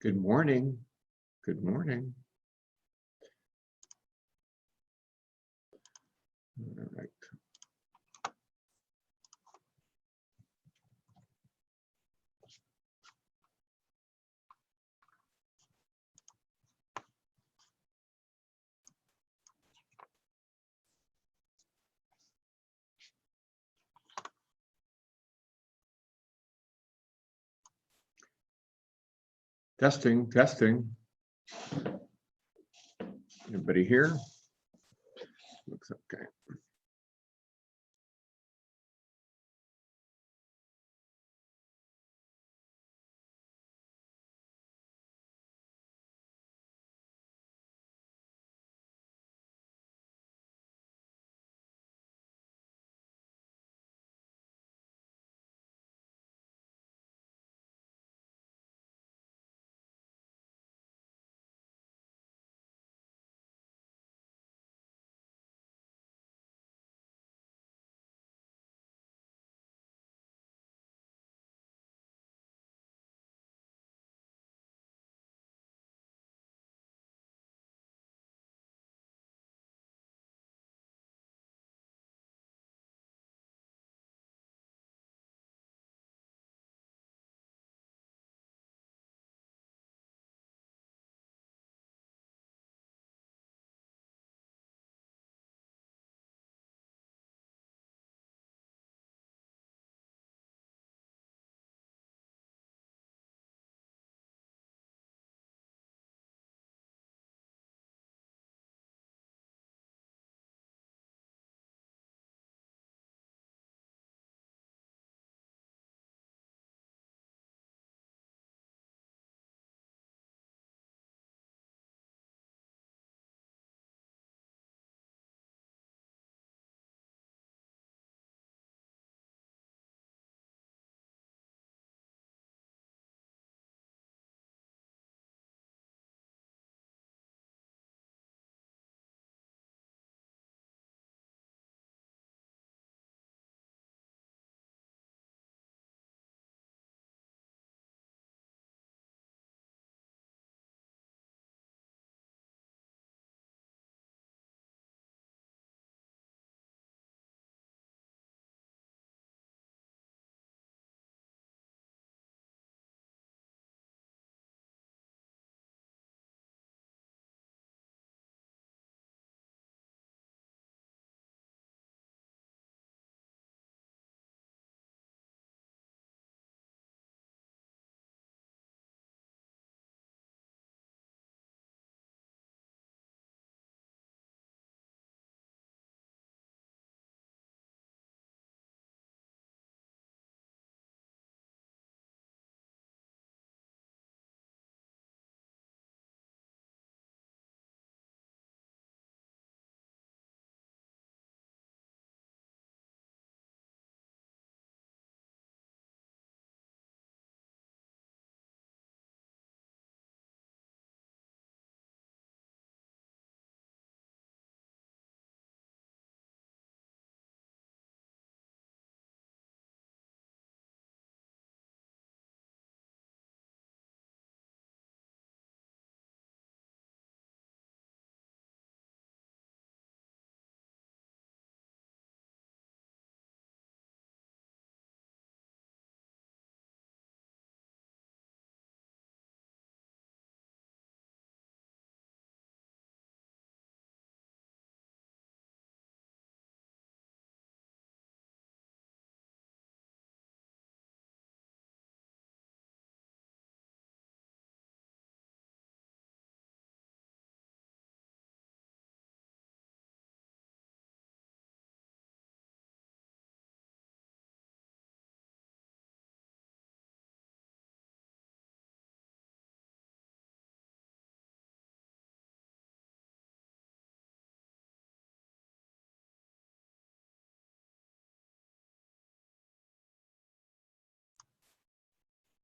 Good morning. Good morning. All right. Testing, testing. Everybody here? Looks okay.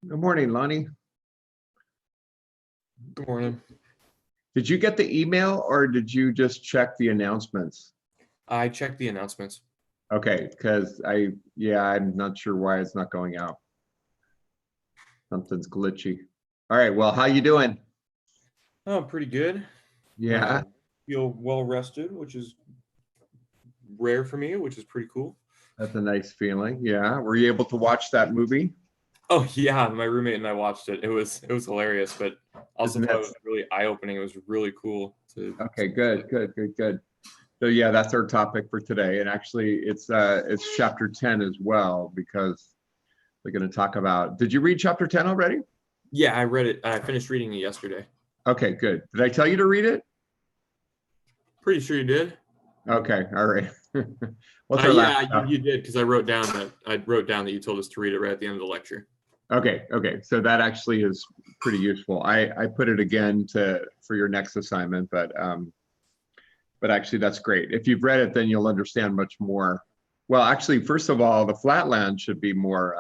Good morning, Lonnie. Good morning. Did you get the email or did you just check the announcements? I checked the announcements. Okay, because I'm not sure why it's not going out. Something's glitchy. All right. Well, how you doing? Oh, pretty good. Yeah, Feel well rested, which is rare for me, which is pretty cool. that's a nice feeling. Yeah. Were you able to watch that movie? Oh yeah, my roommate and I watched it. It was hilarious, but also Isn't thought that it was really eye-opening. It was really cool to okay? Good, good, good, good. So yeah, that's our topic for today. And actually it's chapter 10 as well, because we're going to talk about, did you read chapter 10 already? Yeah, I read it. I finished reading it yesterday. Okay, good. Did I tell you to read it? Pretty sure you did. Okay, all right. What's our last Yeah, you did because I wrote down that you told us to read it right at the end of the lecture. Okay, okay. So that actually is pretty useful. I put it again for your next assignment, but actually that's great. If you've read it, then you'll understand much more. Well, actually, first of all, the flatland should be more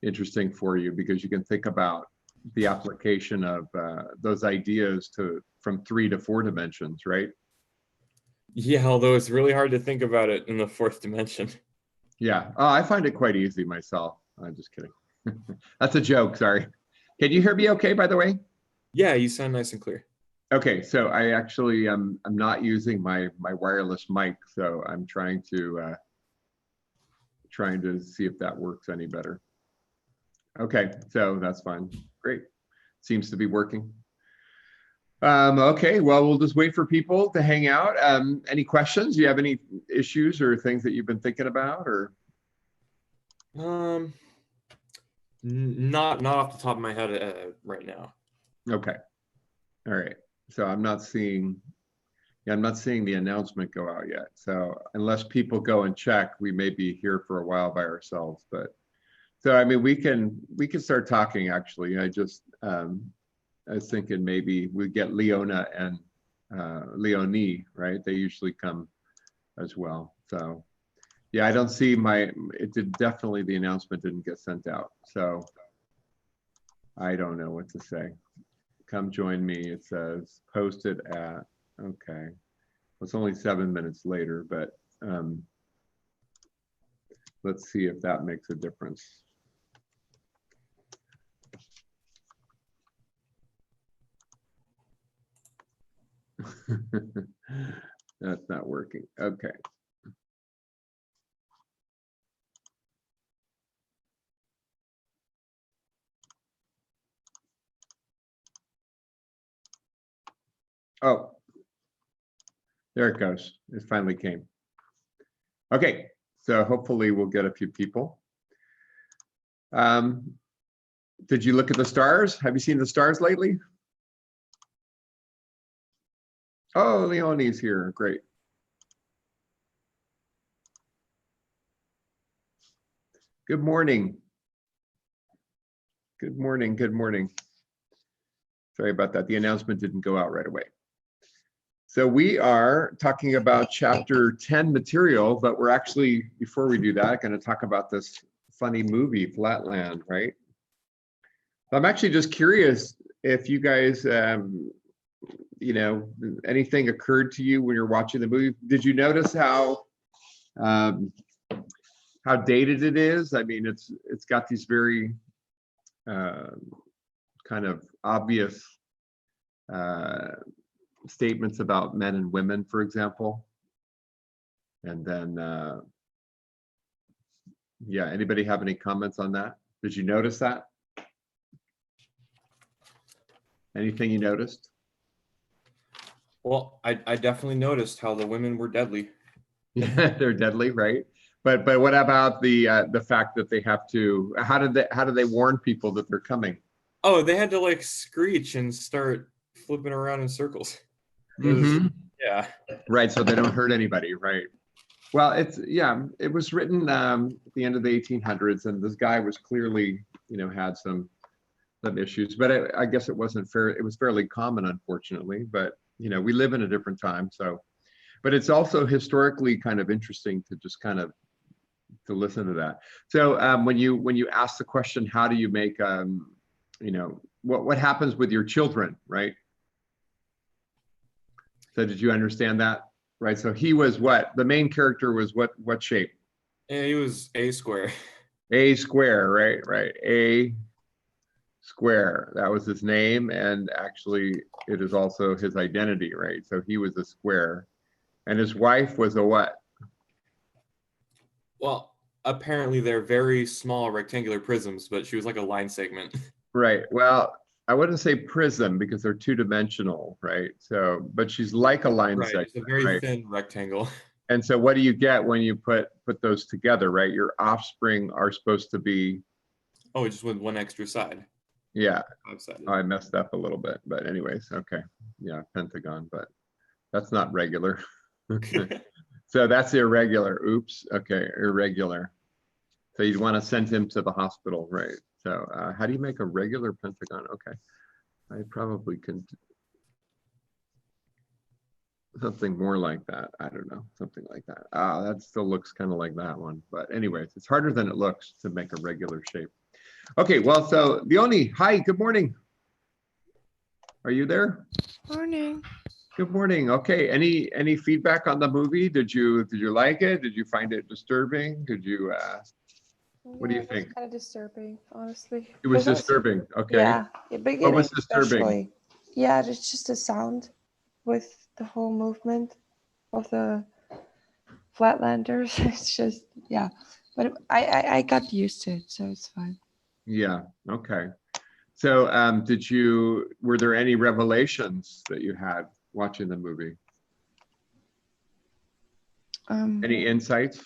interesting for you, because you can think about the application of those ideas from 3 to 4 dimensions, right? Yeah, although it's really hard to think about it in the fourth dimension. Yeah. Oh, I find it quite easy myself. I'm just kidding. That's a joke. Sorry. Can you hear me okay, by the way? Yeah, you sound nice and clear. Okay, so I actually I'm not using my wireless mic, so I'm trying to see if that works any better. Okay, so that's fine. Great. Seems to be working. Okay, well, we'll just wait for people to hang out. Any questions? Do you have any issues or things that you've been thinking about, or? Not off the top of my head right now. Okay. All right. So I'm not seeing the announcement go out yet. So unless people go and check, we may be here for a while by ourselves. But so I mean, we can start talking. Actually, I was thinking maybe we get Leona and Leonie, right? They usually come as well. So yeah, I don't see definitely the announcement didn't get sent out. So I don't know what to say. Come join me. It says posted at, okay. It's only 7 minutes later, but let's see if that makes a difference. That's not working. Okay. Oh, there it goes. It finally came. Okay, so hopefully we'll get a few people. Did you look at the stars? Have you seen the stars lately? Oh, Leonie's here. Great. Good morning. Good morning. Good morning. Sorry about that. The announcement didn't go out right away. So we are talking about chapter 10 material, but we're actually, before we do that, going to talk about this funny movie, Flatland, right? I'm actually just curious if you guys, you know, anything occurred to you when you're watching the movie. Did you notice how dated it is? I mean, it's got these very kind of obvious statements about men and women, for example. And then, yeah, anybody have any comments on that? Did you notice that? Anything you noticed? Well, I definitely noticed how the women were deadly. Yeah, they're deadly, right? But what about the fact that they have to? How do they warn people that they're coming? Oh, they had to like screech and start flipping around in circles. Yeah. Right, so they don't hurt anybody, right? Well, it was written at the end of the 1800s, and this guy was clearly, you know, had some issues, but I guess it wasn't fair. It was fairly common, unfortunately, but you know, we live in a different time. So, but it's also historically kind of interesting to just kind of to listen to that. So when you ask the question, how do you make, you know, what happens with your children, right? So did you understand that? Right. So he was what? The main character was what shape? Yeah, he was A square. A square, right? Right. A square. That was his name, and actually it is also his identity, right? So he was a square, and his wife was a what? Well, apparently they're very small rectangular prisms, but she was like a line segment. Right. Well, I wouldn't say prism because they're two-dimensional, right? So, but she's like a line Right, segment, just a very right? thin rectangle. And so what do you get when you put those together, right? Your offspring are supposed to be, Oh, it just went one extra side, yeah, five-sided. I messed up a little bit, but anyways, okay. Yeah, Pentagon, but that's not regular. So that's irregular. Oops. Okay, irregular. So you'd want to send him to the hospital, right? So how do you make a regular pentagon? Okay, I probably can something more like that. I don't know, something like that. Ah, that still looks kind of like that one. But anyways, it's harder than it looks to make a regular shape. Okay, well, so the only, hi, good morning. Are you there? Morning. Good morning. Okay, any feedback on the movie? Did you like it? Did you find it disturbing? Did you what do you think? It's kind of disturbing, honestly. It was Because disturbing. Okay. yeah, the What beginning was disturbing? especially. Yeah, it's just the sound with the whole movement of the Flatlanders. It's just yeah, but I got used to it, so it's fine. Yeah, okay. So were there any revelations that you had watching the movie? Any insights?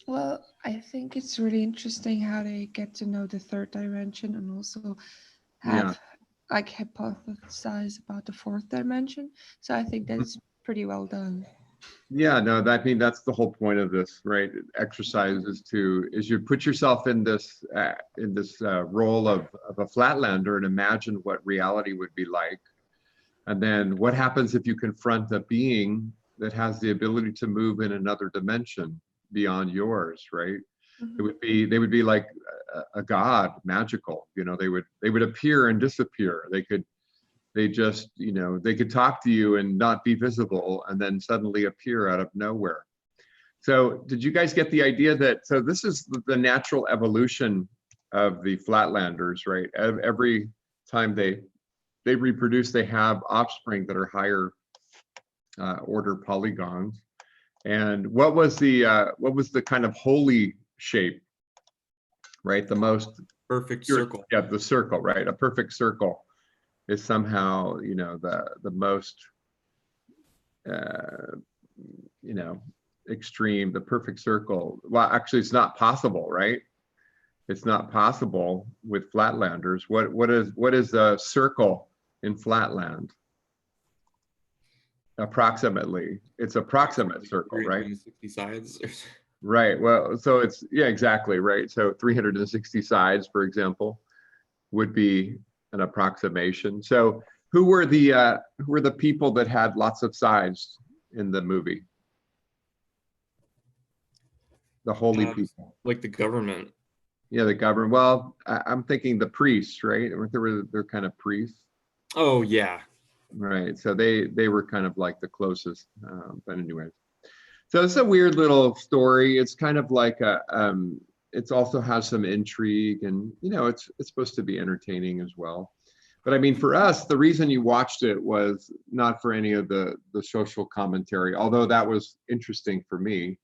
Well, I think it's really interesting how they get to know the third dimension and also have like hypothesize about the fourth dimension. So I think that's pretty well done. Yeah, no, I mean that's the whole point of this, right? Exercise is you put yourself in this role of a flatlander and imagine what reality would be like. And then what happens if you confront a being that has the ability to move in another dimension beyond yours, right? Mhm. They would be like a god, magical. You know, they would appear and disappear. They just, you know, they could talk to you and not be visible and then suddenly appear out of nowhere. So did you guys get the idea that, so this is the natural evolution of the flatlanders, right? Every time they reproduce, they have offspring that are higher order polygons. And what was the kind of holy shape, right? The most Perfect circle. Yeah, the circle, right? A perfect circle is somehow, you know, the most, you know, extreme, the perfect circle. Well, actually, it's not possible, right? It's not possible with flatlanders. What is a circle in flatland? Approximately, it's approximate circle, right? 360 sides. Right. Well, so it's, yeah, exactly, right. So 360 sides, for example, would be an approximation. So who were the people that had lots of sides in the movie? The holy people. Like the government. Yeah, the government. Well, I'm thinking the priests, right? They're kind of priests. Oh yeah. Right. So they were kind of like the closest. But anyways, so it's a weird little story. It's kind of like it also has some intrigue, and you know, it's supposed to be entertaining as well. But I mean, for us, the reason you watched it was not for any of the social commentary, although that was interesting for me.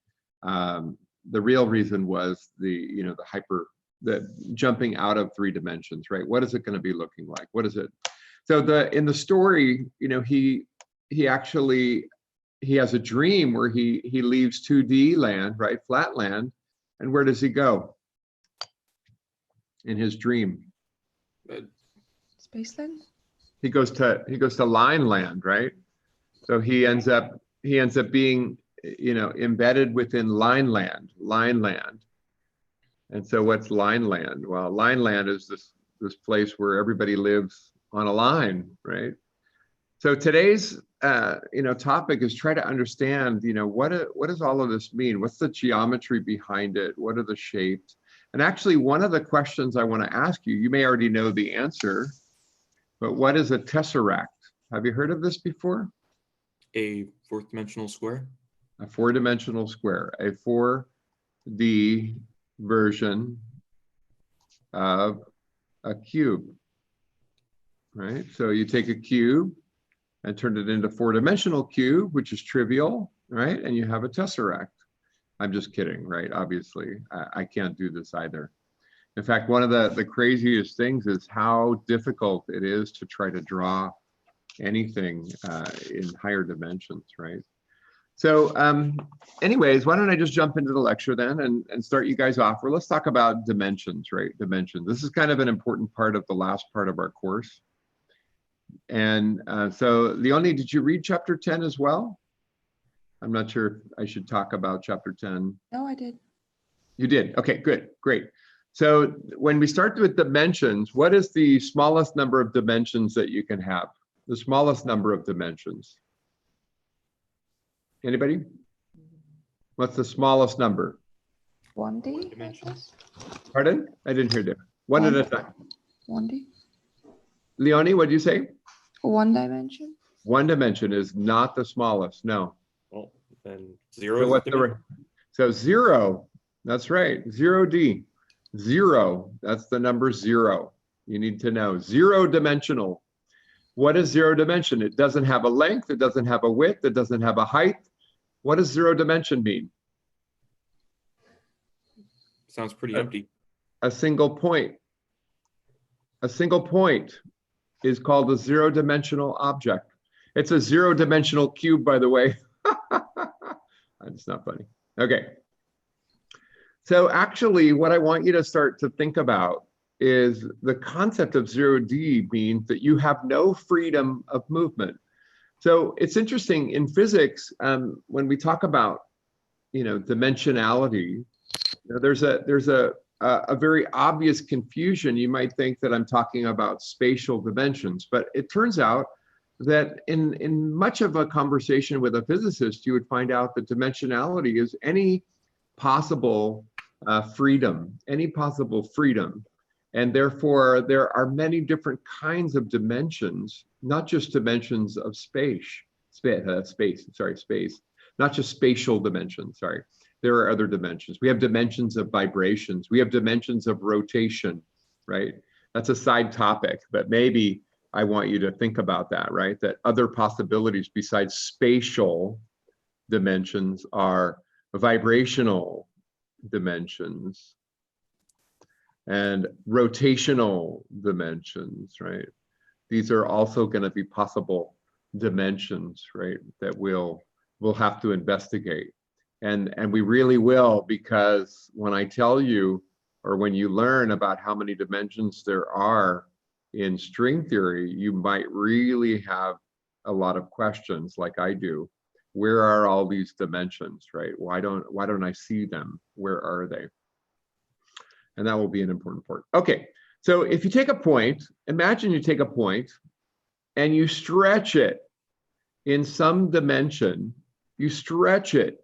The real reason was the jumping out of 3 dimensions, right? What is it going to be looking like? What is it? So in the story, you know, he actually has a dream where he leaves 2D land, right, flat land, and where does he go in his dream? Spaceland? He goes to line land, right? So he ends up being, you know, embedded within line land. And so what's line land? Well, line land is this place where everybody lives on a line, right? So today's you know, topic is try to understand, you know, what does all of this mean? What's the geometry behind it? What are the shapes? And actually, one of the questions I want to ask you, you may already know the answer, but what is a tesseract? Have you heard of this before? A fourth dimensional square. A 4-dimensional square, a 4D version of a cube, right? So you take a cube and turn it into 4-dimensional cube, which is trivial, right? And you have a tesseract. I'm just kidding, right? Obviously, I can't do this either. In fact, one of the craziest things is how difficult it is to try to draw anything in higher dimensions, right? So anyways, why don't I just jump into the lecture then and start you guys off. Well, let's talk about dimensions, right? Dimensions. This is kind of an important part of the last part of our course. And so Leonie, did you read chapter 10 as well? I'm not sure if I should talk about chapter 10. No, I did. You did. Okay, good, great. So when we start with dimensions, what is the smallest number of dimensions that you can have? The smallest number of dimensions. Anybody? What's the smallest number? 1D. Dimensions. Pardon? I didn't hear that. One at a time. 1D. Leonie, what did you say? 1 dimension. 1 dimension is not the smallest. No. Well, then So 0 is what's the the dimension. so 0? That's right. 0D. 0. That's the number 0. You need to know 0-dimensional. What is 0 dimension? It doesn't have a length. It doesn't have a width. It doesn't have a height. What does 0 dimension mean? Sounds pretty empty. A single point. A single point is called a 0-dimensional object. It's a 0-dimensional cube, by the way. It's not funny. Okay. So actually, what I want you to start to think about is the concept of 0D means that you have no freedom of movement. So it's interesting in physics, when we talk about, dimensionality, there's a very obvious confusion. You might think that I'm talking about spatial dimensions, but it turns out that in much of a conversation with a physicist, you would find out that dimensionality is any possible freedom, and therefore there are many different kinds of dimensions, not just dimensions of space, not just spatial dimensions, sorry. There are other dimensions. We have dimensions of vibrations. We have dimensions of rotation, right? That's a side topic, but maybe I want you to think about that, right? That other possibilities besides spatial dimensions are vibrational dimensions and rotational dimensions, right? These are also going to be possible dimensions, right? That we'll have to investigate. And we really will, because when I tell you, or when you learn about how many dimensions there are in string theory, you might really have a lot of questions like I do. Where are all these dimensions, right? Why don't I see them? Where are they? And that will be an important part. Okay, so if you take a point, imagine you take a point and you stretch it in some dimension, you stretch it,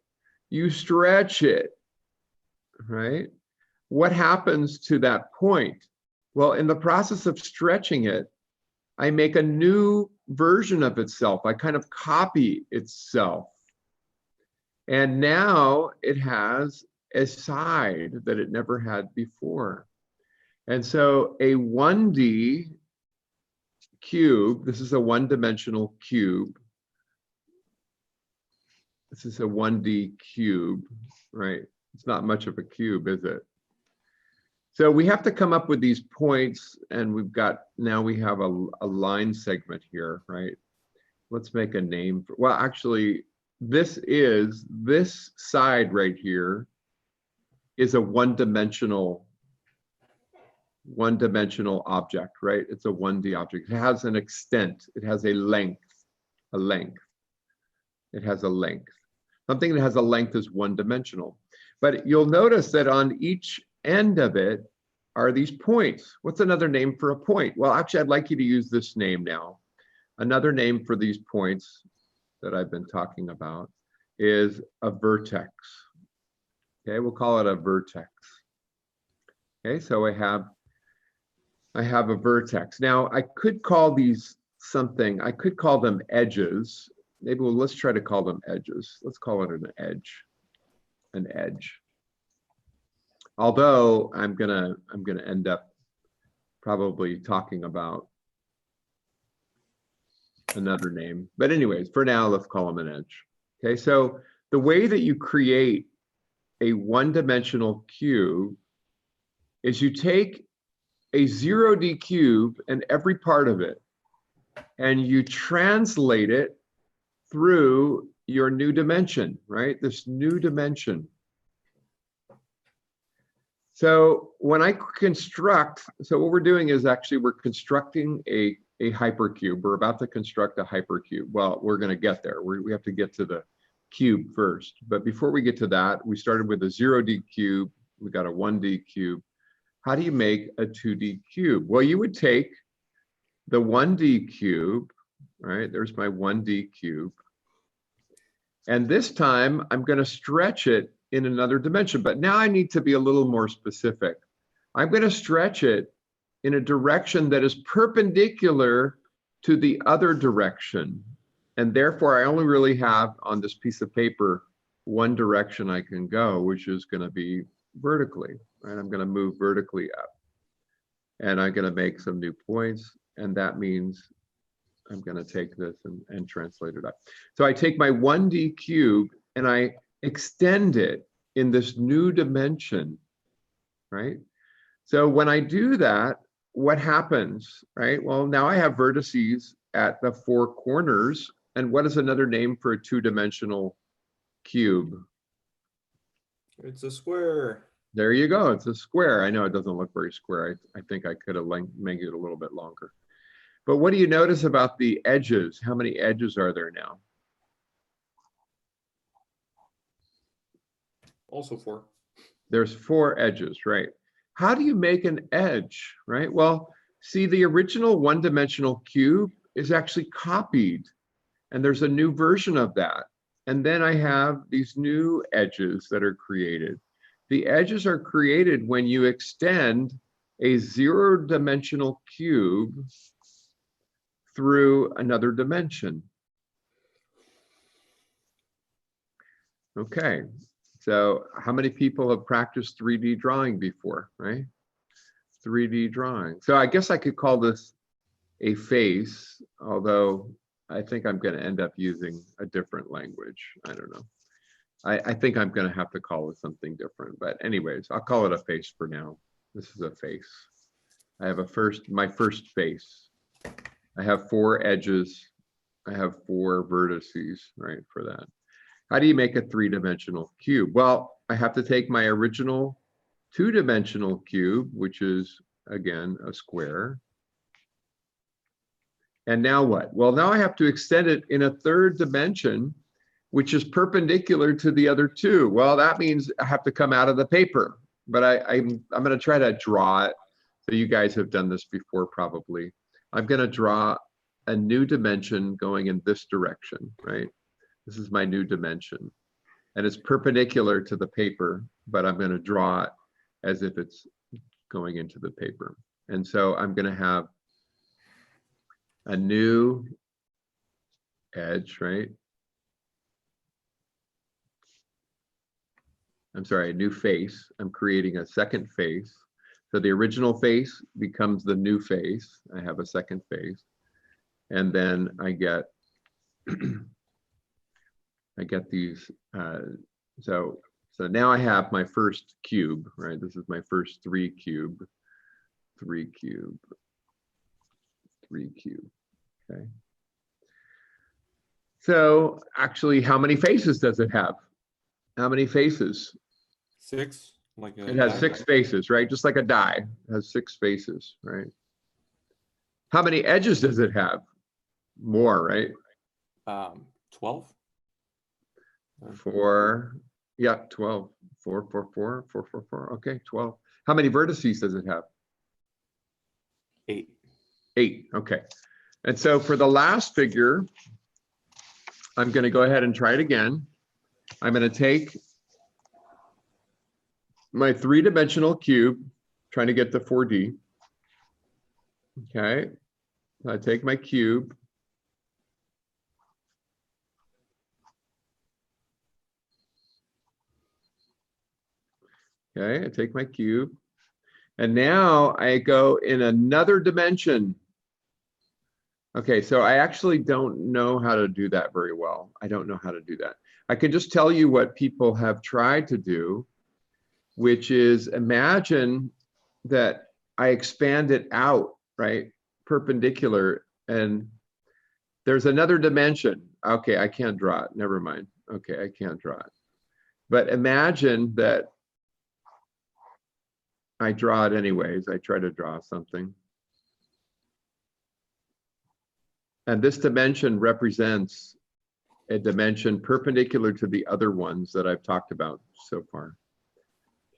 right? What happens to that point? Well, in the process of stretching it, I make a new version of itself. I kind of copy itself. And now it has a side that it never had before. And so a 1D cube, this is a 1-dimensional cube. This is a 1D cube, right? It's not much of a cube, is it? So we have to come up with these points, and now we have a line segment here, right? Let's make a name for, well, actually, this side right here is a one-dimensional object, right? It's a 1D object. It has an extent, it has a length. It has a length. Something that has a length is one-dimensional. But you'll notice that on each end of it are these points. What's another name for a point? Well, actually, I'd like you to use this name now. Another name for these points that I've been talking about is a vertex. Okay, we'll call it a vertex. Okay, so I have a vertex. Now, I could call these something. I could call them edges. Maybe let's try to call them edges. Let's call it an edge. An edge. Although I'm gonna end up probably talking about another name. But anyways, for now, let's call them an edge. Okay, so the way that you create a one-dimensional cube is you take a 0D cube and every part of it, and you translate it through your new dimension, right? This new dimension. So when I construct, so what we're doing is actually we're constructing a hypercube. We're about to construct a hypercube. Well, we're going to get there. We have to get to the cube first. But before we get to that, we started with a 0D cube. We got a 1D cube. How do you make a 2D cube? Well, you would take the 1D cube, right? There's my 1D cube. And this time I'm going to stretch it in another dimension, but now I need to be a little more specific. I'm going to stretch it in a direction that is perpendicular to the other direction. And therefore I only really have on this piece of paper one direction I can go, which is going to be vertically, right? I'm going to move vertically up. And I'm going to make some new points. And that means I'm going to take this and translate it up. So I take my 1D cube and I extend it in this new dimension, right? So when I do that, what happens, right? Well, now I have vertices at the 4 corners. And what is another name for a 2-dimensional cube? It's a square. There you go. It's a square. I know it doesn't look very square. I think I could have made it a little bit longer. But what do you notice about the edges? How many edges are there now? Also 4. There's 4 edges, right? How do you make an edge, right? Well, see, the original one-dimensional cube is actually copied, and there's a new version of that. And then I have these new edges that are created. The edges are created when you extend a 0-dimensional cube through another dimension. Okay, so how many people have practiced 3D drawing before, right? 3D drawing. So I guess I could call this a face, although I think I'm going to end up using a different language. I don't know. I think I'm going to have to call it something different. But anyways, I'll call it a face for now. This is a face. I have my first face. I have 4 edges. I have 4 vertices, right, for that. How do you make a 3-dimensional cube? Well, I have to take my original 2-dimensional cube, which is, again, a square. And now what? Well, now I have to extend it in a 3rd dimension, which is perpendicular to the other 2. Well, that means I have to come out of the paper, but I'm going to try to draw it. So you guys have done this before, probably. I'm going to draw a new dimension going in this direction, right? This is my new dimension. And it's perpendicular to the paper, but I'm going to draw it as if it's going into the paper. And so I'm going to have a new edge, right? I'm sorry, a new face. I'm creating a second face. So the original face becomes the new face. I have a second face. And then I get these, so now I have my first cube, right? This is my first 3 cube, okay? So actually, how many faces does it have? How many faces? 6. Like a It has die. 6 faces, right? Just like a die, it has 6 faces, right? How many edges does it have? More, right? 12. 4, yeah, 12. 4, 4, 4, 4, 4, 4. Okay, 12. How many vertices does it have? 8. 8, okay. And so for the last figure, I'm going to go ahead and try it again. I'm going to take my 3-dimensional cube, trying to get to 4D. Okay, I take my cube. Okay, I take my cube. And now I go in another dimension. Okay, so I actually don't know how to do that very well. I don't know how to do that. I can just tell you what people have tried to do, which is imagine that I expand it out, right? Perpendicular, and there's another dimension. Okay, I can't draw it. Never mind. Okay, I can't draw it. But imagine that I draw it anyways. I try to draw something. And this dimension represents a dimension perpendicular to the other ones that I've talked about so far.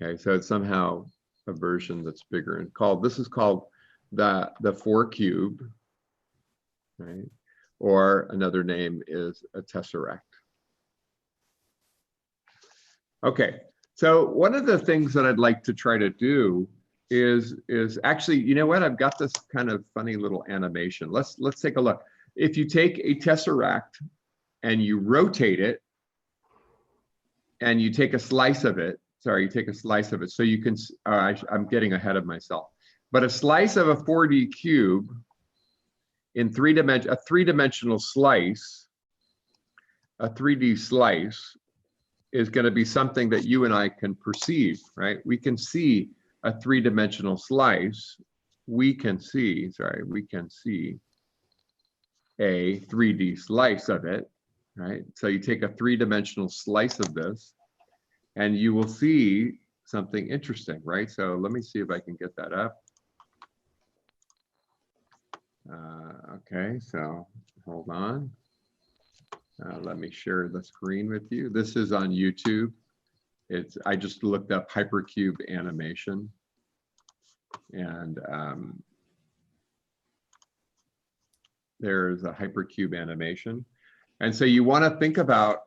Okay, so it's somehow a version that's bigger and called, this is called the 4-cube, right? Or another name is a tesseract. Okay, so one of the things that I'd like to try to do is actually, you know what? I've got this kind of funny little animation. Let's take a look. If you take a tesseract and you rotate it, and you take a slice of it, sorry, you take a slice of it, so you can, I'm getting ahead of myself, but a slice of a 4D cube in a three-dimensional slice, a 3D slice is going to be something that you and I can perceive, right? We can see a three-dimensional slice. We can see a 3D slice of it, right? So you take a three-dimensional slice of this and you will see something interesting, right? So let me see if I can get that up. Okay, so hold on. Let me share the screen with you. This is on YouTube. I just looked up Hypercube Animation, and there's a Hypercube Animation. And so you want to think about,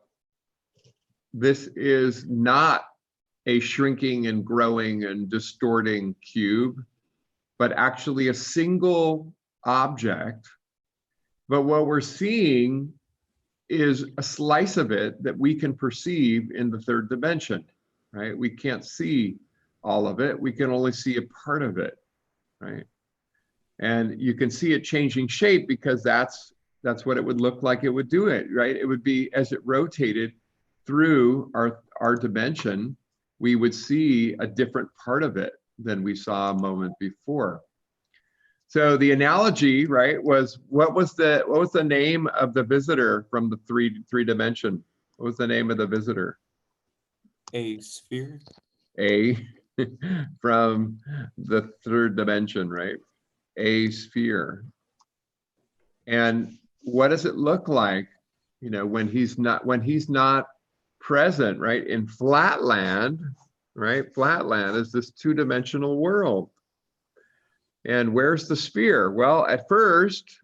this is not a shrinking and growing and distorting cube, but actually a single object. But what we're seeing is a slice of it that we can perceive in the third dimension, right? We can't see all of it. We can only see a part of it, right? And you can see it changing shape because that's what it would look like it would do it, right? It would be as it rotated through our dimension, we would see a different part of it than we saw a moment before. So the analogy, right, was what was the name of the visitor from the three dimension? What was the name of the visitor? A sphere. A from the third dimension, right? A sphere. And what does it look like, you know, when he's not present, right? In flatland, right? Flatland is this two-dimensional world. And where's the sphere? Well, at first,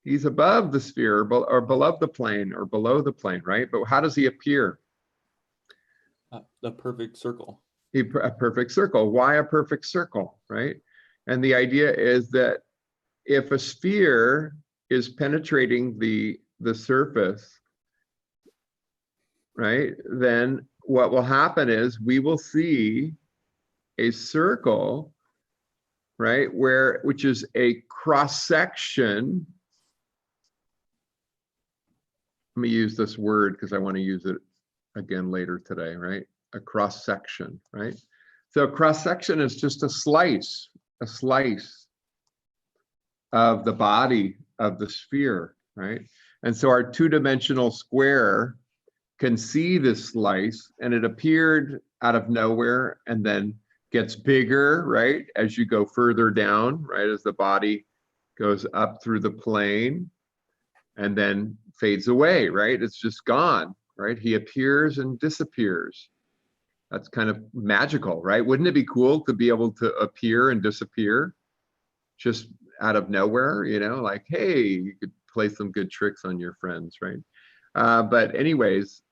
he's above the sphere or below the plane, right? But how does he appear? The perfect circle. A perfect circle. Why a perfect circle, right? And the idea is that if a sphere is penetrating the surface, right, then what will happen is we will see a circle, right, which is a cross section. Let me use this word because I want to use it again later today, right? A cross section, right? So cross section is just a slice of the body of the sphere, right? And so our two-dimensional square can see this slice, and it appeared out of nowhere and then gets bigger, right? As you go further down, right? As the body goes up through the plane and then fades away, right? It's just gone, right? He appears and disappears. That's kind of magical, right? Wouldn't it be cool to be able to appear and disappear just out of nowhere, you know, like, hey, you could play some good tricks on your friends, right? But anyways,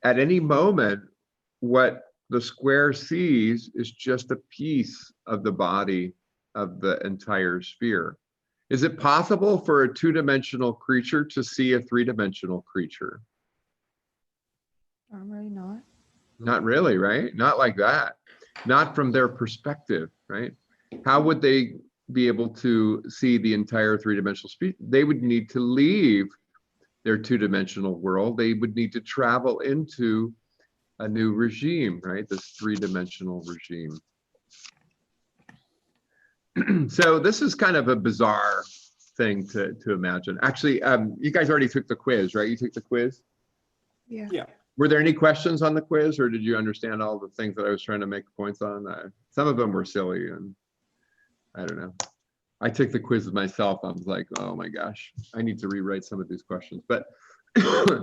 at any moment, what the square sees is just a piece of the body of the entire sphere. Is it possible for a two-dimensional creature to see a three-dimensional creature? Really not. Not really, right? Not like that. Not from their perspective, right? how would they be able to see the entire three-dimensional space? They would need to leave their two-dimensional world. They would need to travel into a new regime, right? This three-dimensional regime. So this is kind of a bizarre thing to imagine. Actually, you guys already took the quiz, right? You took the quiz? Yeah. Yeah. Were there any questions on the quiz, or did you understand all the things that I was trying to make points on? Some of them were silly, and I don't know. I took the quiz myself. I was like, oh my gosh, I need to rewrite some of these questions, but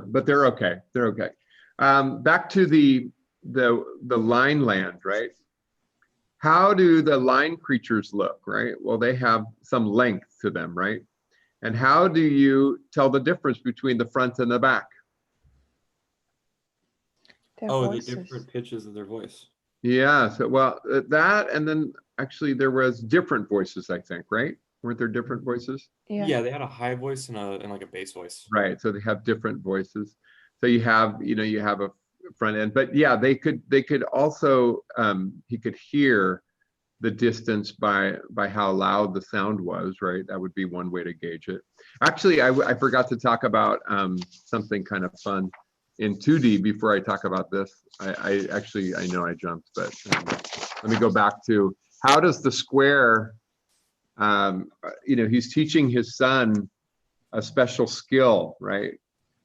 but they're okay. They're okay. Back to the line land, right? How do the line creatures look, right? Well, they have some length to them, right? And how do you tell the difference between the front and the back? Their Oh, voices. the different pitches of their voice. Yeah, so well, that, and then actually there was different voices, I think, right? Weren't there different voices? Yeah, they had a high voice and like a bass voice. Right, so they have different voices. So you have, you have a front end, but yeah, they could also, he could hear the distance by how loud the sound was, right? That would be one way to gauge it. Actually, I forgot to talk about something kind of fun in 2D before I talk about this. I know I jumped, but let me go back to how does the square, he's teaching his son a special skill, right?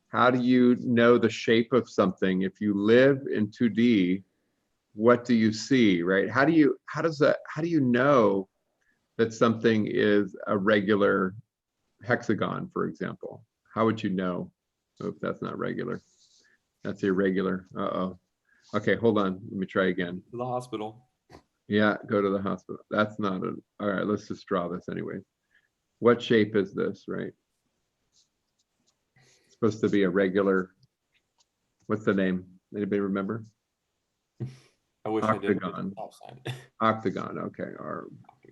How do you know the shape of something? If you live in 2D, what do you see, right? How do you know that something is a regular hexagon, for example? How would you know? Oh, that's not regular. That's irregular. Uh-oh. Okay, hold on. Let me try again. To the hospital. Yeah, go to the hospital. That's not a, all right, let's just draw this anyway. What shape is this, right? It's supposed to be a regular, what's the name? Anybody remember? I wish Octagon. I did. Outside. Octagon, okay, or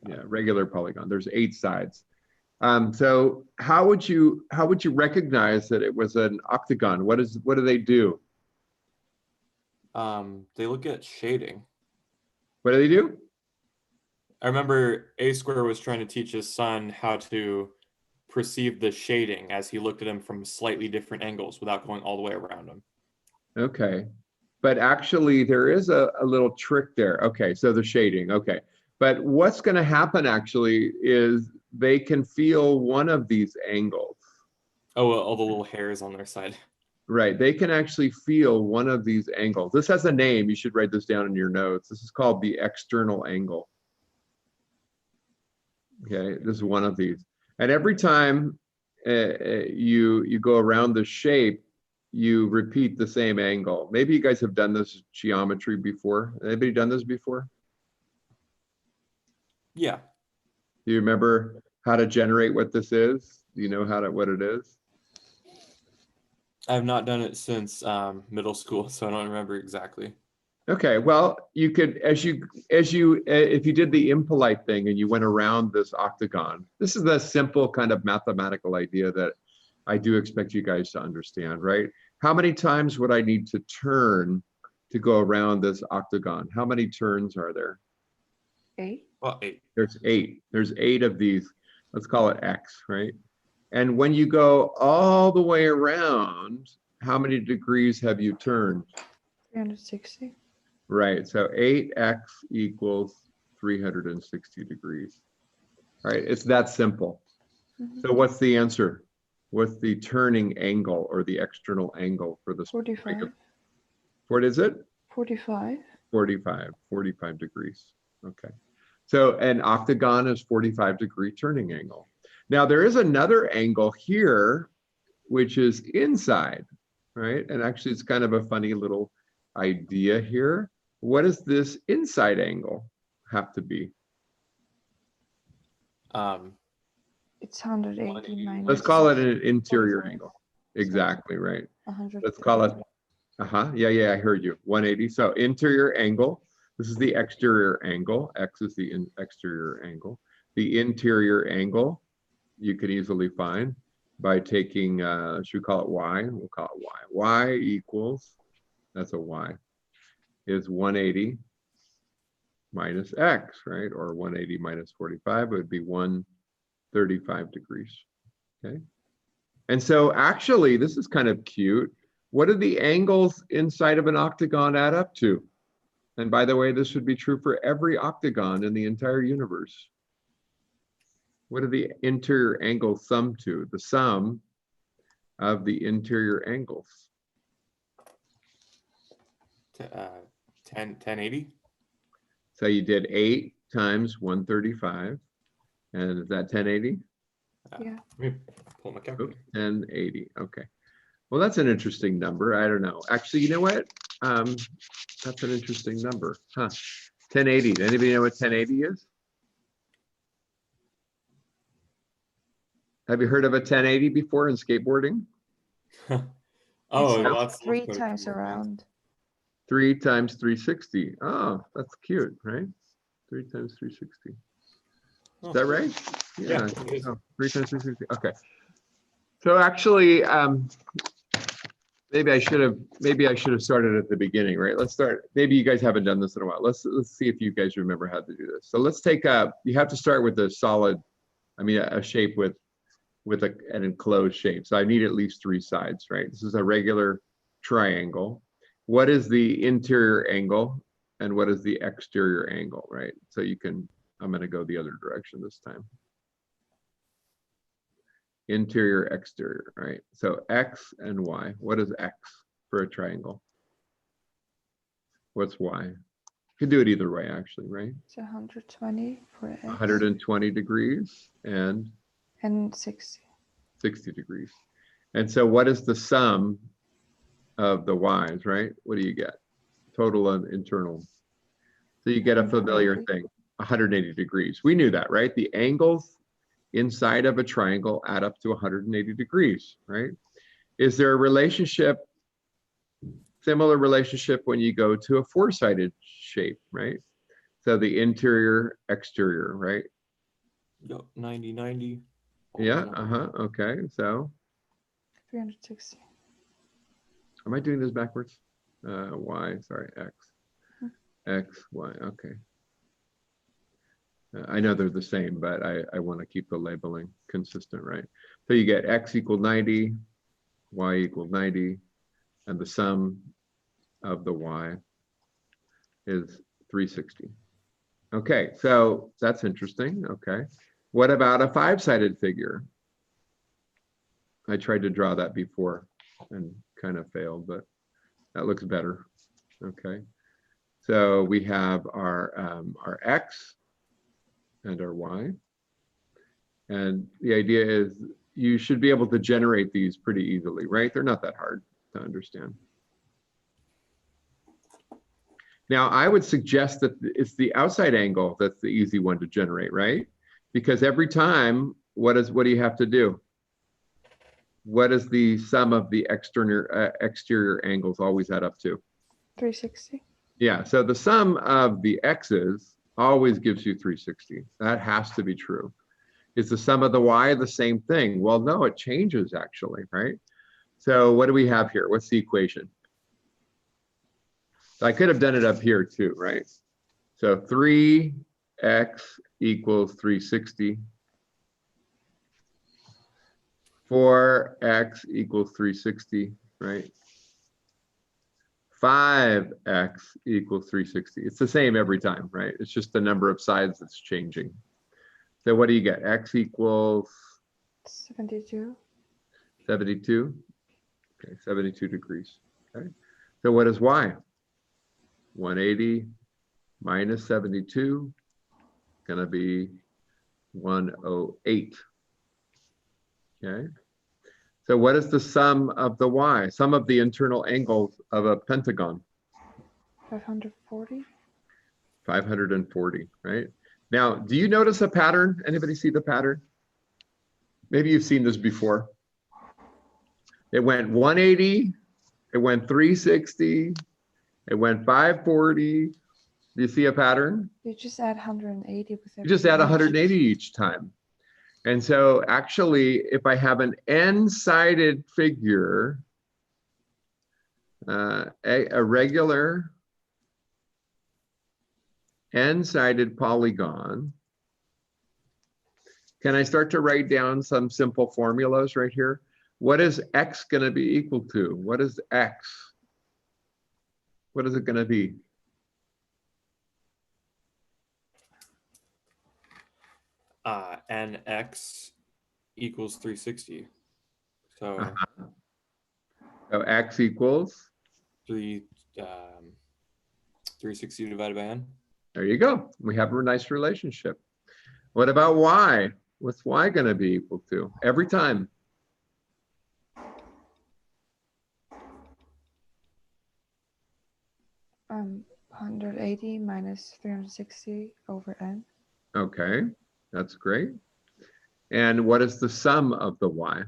yeah, regular polygon. There's 8 sides. So how would you recognize that it was an octagon? What do they do? They look at shading. What do they do? I remember A Square was trying to teach his son how to perceive the shading as he looked at him from slightly different angles without going all the way around him. Okay, but actually there is a little trick there. Okay, so the shading, okay. But what's going to happen actually is they can feel one of these angles. Oh, all the little hairs on their side. Right, they can actually feel one of these angles. This has a name, you should write this down in your notes. This is called the external angle. Okay, this is one of these. And every time you go around the shape, you repeat the same angle. Maybe you guys have done this geometry before. Anybody done this before? Yeah. Do you remember how to generate what this is? Do you know what it is? I have not done it since middle school, so I don't remember exactly. Okay, well, you could, if you did the impolite thing and you went around this octagon, this is a simple kind of mathematical idea that I do expect you guys to understand, right? How many times would I need to turn to go around this octagon? How many turns are there? 8. Well, 8. There's 8. There's 8 of these. Let's call it X, right? And when you go all the way around, how many degrees have you turned? 360. Right, so 8x equals 360 degrees. All right, it's that simple. So what's the answer? What's the turning angle or the external angle for this? 45. What is it? 45. 45 degrees. Okay. So an octagon is 45-degree turning angle. Now there is another angle here, which is inside, right? And actually it's kind of a funny little idea here. What does this inside angle have to be? It's 189. Let's call it an interior angle. Exactly, right. Let's call it, yeah, I heard you, 180. So interior angle, this is the exterior angle. X is the exterior angle. The interior angle, you can easily find by taking, should we call it Y? We'll call it Y. Y equals, that's a Y, is 180 minus x, right? Or 180 minus 45 would be 135 degrees, okay? And so actually, this is kind of cute. What do the angles inside of an octagon add up to? And by the way, this would be true for every octagon in the entire universe. What do the interior angles sum to? The sum of the interior angles. 1080. So you did 8 times 135. And is that 1080? Yeah. Let me pull my calculator. 1080. Okay. Well, that's an interesting number. I don't know. Actually, you know what? That's an interesting number. Huh. 1080. Does anybody know what 1080 is? Have you heard of a 1080 before in skateboarding? Oh, It's that's 3 what it times is. around. 3 times 360. Oh, that's cute, right? 3 times 360. Is that right? Yeah, it is. Oh, 3 times 360. Okay. So actually, maybe I should have started at the beginning, right? Let's start. Maybe you guys haven't done this in a while. Let's see if you guys remember how to do this. So let's take you have to start with a solid, a shape with an enclosed shape. So I need at least 3 sides, right? This is a regular triangle. What is the interior angle and what is the exterior angle, right? So I'm going to go the other direction this time. Interior, exterior, right? So X and Y. What is X for a triangle? What's Y? You can do it either way, actually, right? It's 120 for X. 120 degrees and 60. 60 degrees. And so what is the sum of the Y's, right? What do you get? Total and internal. So you get a familiar 180. thing, 180 degrees. We knew that, right? The angles inside of a triangle add up to 180 degrees, right? Is there a relationship, similar relationship when you go to a 4-sided shape, right? So the interior, exterior, right? Yep, 90, 90. Yeah, okay, so 360. am I doing this backwards? Y, sorry, X. X, Y, okay. I know they're the same, but I want to keep the labeling consistent, right? So you get X equal 90, Y equal 90, and the sum of the Y is 360. Okay, so that's interesting, okay. What about a 5-sided figure? I tried to draw that before and kind of failed, but that looks better, okay. So we have our X and our Y. And the idea is you should be able to generate these pretty easily, right? They're not that hard to understand. Now, I would suggest that it's the outside angle that's the easy one to generate, right? Because every time, what do you have to do? What is the sum of the exterior angles always add up to? 360. Yeah, so the sum of the x's always gives you 360. That has to be true. Is the sum of the y the same thing? Well, no, it changes actually, right? So what do we have here? What's the equation? I could have done it up here too, right? So 3x equals 360. 4x equals 360, right? 5x equals 360. It's the same every time, right? It's just the number of sides that's changing. So what do you get? X equals 72. 72. Okay, 72 degrees. Okay. So what is y? 180 minus 72, gonna be 108. Okay. So what is the sum of the y? Sum of the internal angles of a pentagon? 540. 540, right? Now, do you notice a pattern? Anybody see the pattern? Maybe you've seen this before. It went 180, it went 360, it went 540. Do you see a pattern? You just add 180 with every You just add dimension. 180 each time. And so actually, if I have an n-sided figure, a regular n-sided polygon. Can I start to write down some simple formulas right here? What is x going to be equal to? What is x? What is it going to be? nx equals 360. So So x equals? 360 divided by n. There you go. We have a nice relationship. What about y? What's y going to be equal to? Every time. 180 minus 360 over n. Okay, that's great. And what is the sum of the y?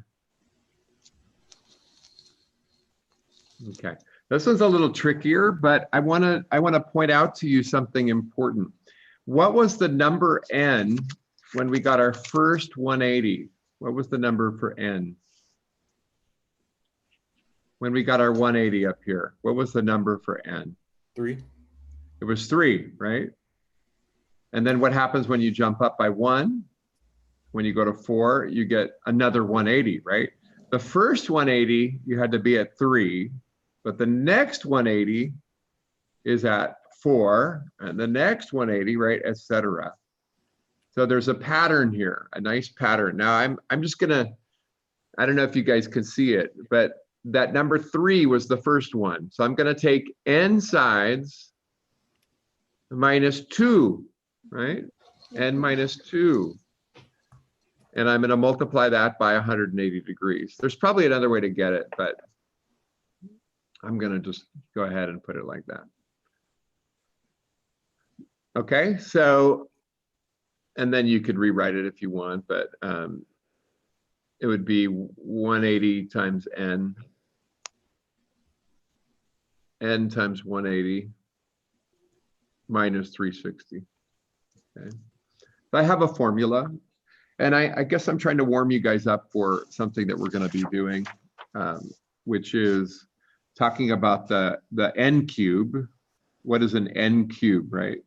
Okay, this one's a little trickier, but I want to point out to you something important. What was the number n when we got our first 180? What was the number for n? When we got our 180 up here, what was the number for n? 3. It was 3, right? And then what happens when you jump up by 1? When you go to 4, you get another 180, right? The first 180, you had to be at 3, but the next 180 is at 4, and the next 180, right, etc. So there's a pattern here, a nice pattern. Now I'm just gonna, I don't know if you guys can see it, but that number 3 was the first one. So I'm gonna take n sides minus 2, right? N minus 2. And I'm gonna multiply that by 180 degrees. There's probably another way to get it, but I'm gonna just go ahead and put it like that. Okay, so, and then you could rewrite it if you want, but it would be 180 times n times 180 minus 360. Okay, so I have a formula, and I guess I'm trying to warm you guys up for something that we're going to be doing, which is talking about the n cube. What is an n cube, right?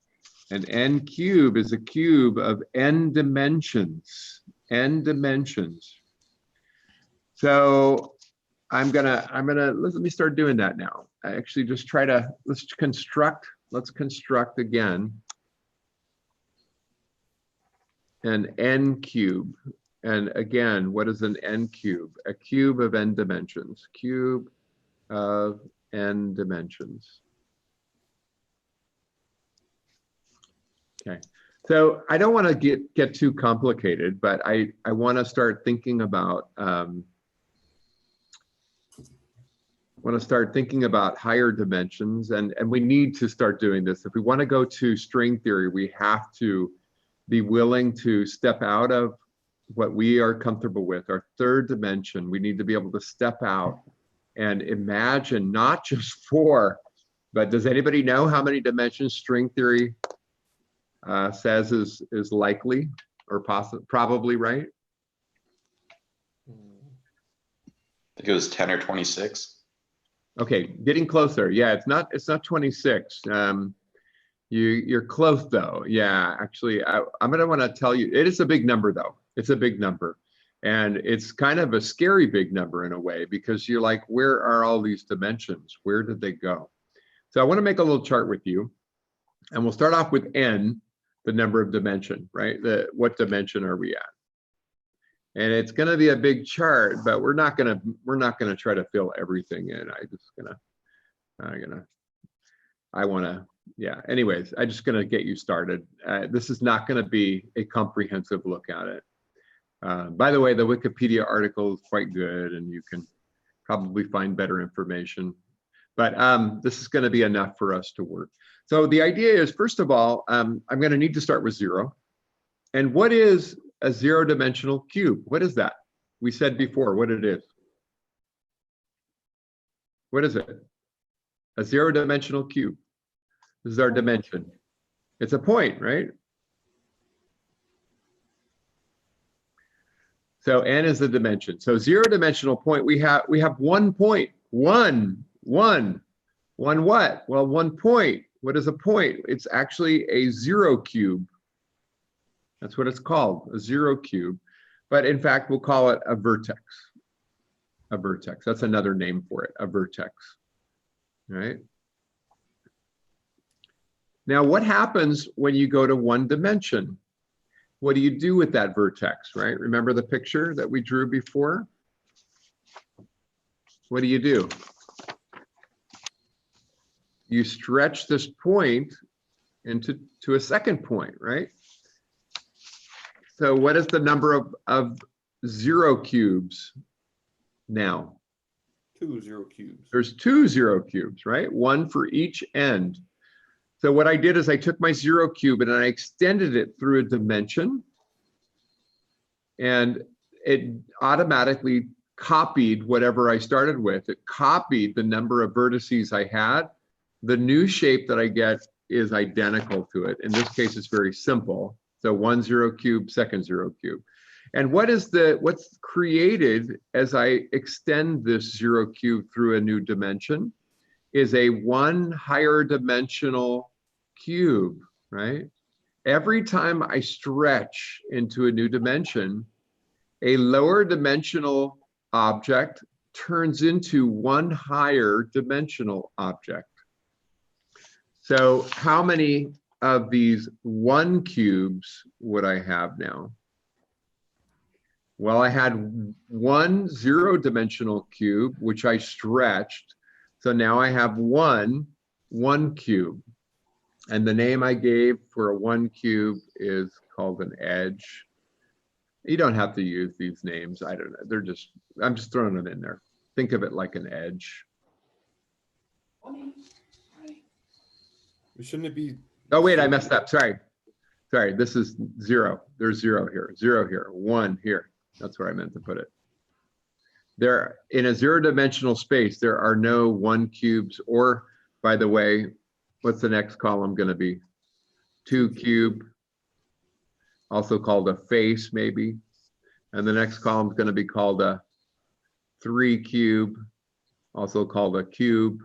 An n cube is a cube of n dimensions. N dimensions. So let me start doing that now. I actually just try to, let's construct again an n cube. And again, what is an n cube? A cube of n dimensions. Cube of n dimensions. Okay, so I don't want to get too complicated, but I want to start thinking about higher dimensions, and we need to start doing this. If we want to go to string theory, we have to be willing to step out of what we are comfortable with, our third dimension. We need to be able to step out and imagine not just 4, but does anybody know how many dimensions string theory says is likely or probably right? I think it was 10 or 26. Okay, getting closer. Yeah, it's not 26. You're close though. Yeah, actually, I'm gonna want to tell you, it is a big number though. It's a big number, and it's kind of a scary big number in a way, because you're like, where are all these dimensions? Where did they go? So I want to make a little chart with you, and we'll start off with n, the number of dimension, right? What dimension are we at? And it's going to be a big chart, but we're not going to try to fill everything in. Yeah, anyways, I'm just going to get you started. This is not going to be a comprehensive look at it. By the way, the Wikipedia article is quite good, and you can probably find better information, but this is going to be enough for us to work. So the idea is, first of all, I'm going to need to start with 0. And what is a 0-dimensional cube? What is that? We said before what it is. What is it? A 0-dimensional cube. This is our dimension. It's a point, right? So n is the dimension. So 0-dimensional point, we have 1 point. One what? Well, 1 point. What is a point? It's actually a zero cube. That's what it's called, a zero cube. But in fact, we'll call it a vertex. A vertex. That's another name for it, a vertex. Right? Now, what happens when you go to one dimension? What do you do with that vertex, right? Remember the picture that we drew before? What do? You stretch this point into a second point, right? So what is the number of zero cubes now? 2 zero cubes. There's 2 zero cubes, right? One for each end. So what I did is I took my zero cube and I extended it through a dimension, and it automatically copied whatever I started with. It copied the number of vertices I had. The new shape that I get is identical to it. In this case, it's very simple. So 1 zero cube, second zero cube. And what's created as I extend this zero cube through a new dimension is a one higher dimensional cube, right? Every time I stretch into a new dimension, a lower dimensional object turns into one higher dimensional object. So how many of these 1 cubes would I have now? Well, I had 1 zero-dimensional cube, which I stretched. So now I have one cube. And the name I gave for a 1 cube is called an edge. You don't have to use these names. I don't know. I'm just throwing them in there. Think of it like an edge. Shouldn't it be? Oh, wait, I messed up. Sorry. This is 0. There's 0 here, 0 here, 1 here. That's where I meant to put it. There, in a zero-dimensional space, there are no 1 cubes, or, by the way, what's the next column going to be? 2 cube, also called a face, maybe. And the next column is going to be called a 3 cube, also called a cube.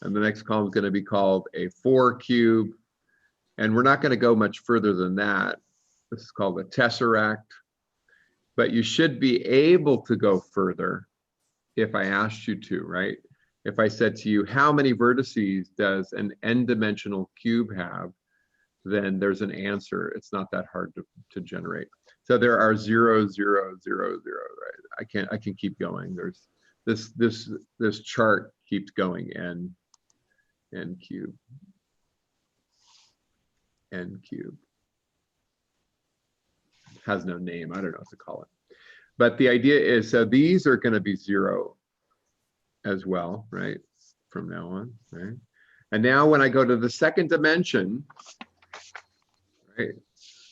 And the next column is going to be called a 4 cube. And we're not going to go much further than that. This is called a tesseract. But you should be able to go further if I asked you to, right? If I said to you, how many vertices does an n-dimensional cube have? Then there's an answer. It's not that hard to generate. So there are 0, 0, 0, 0, right? I can keep going. There's this chart keeps going, n cube, n cube. Has no name. I don't know what to call it. But the idea is, so these are going to be 0 as well, right? From now on, right? And now when I go to the second dimension, right,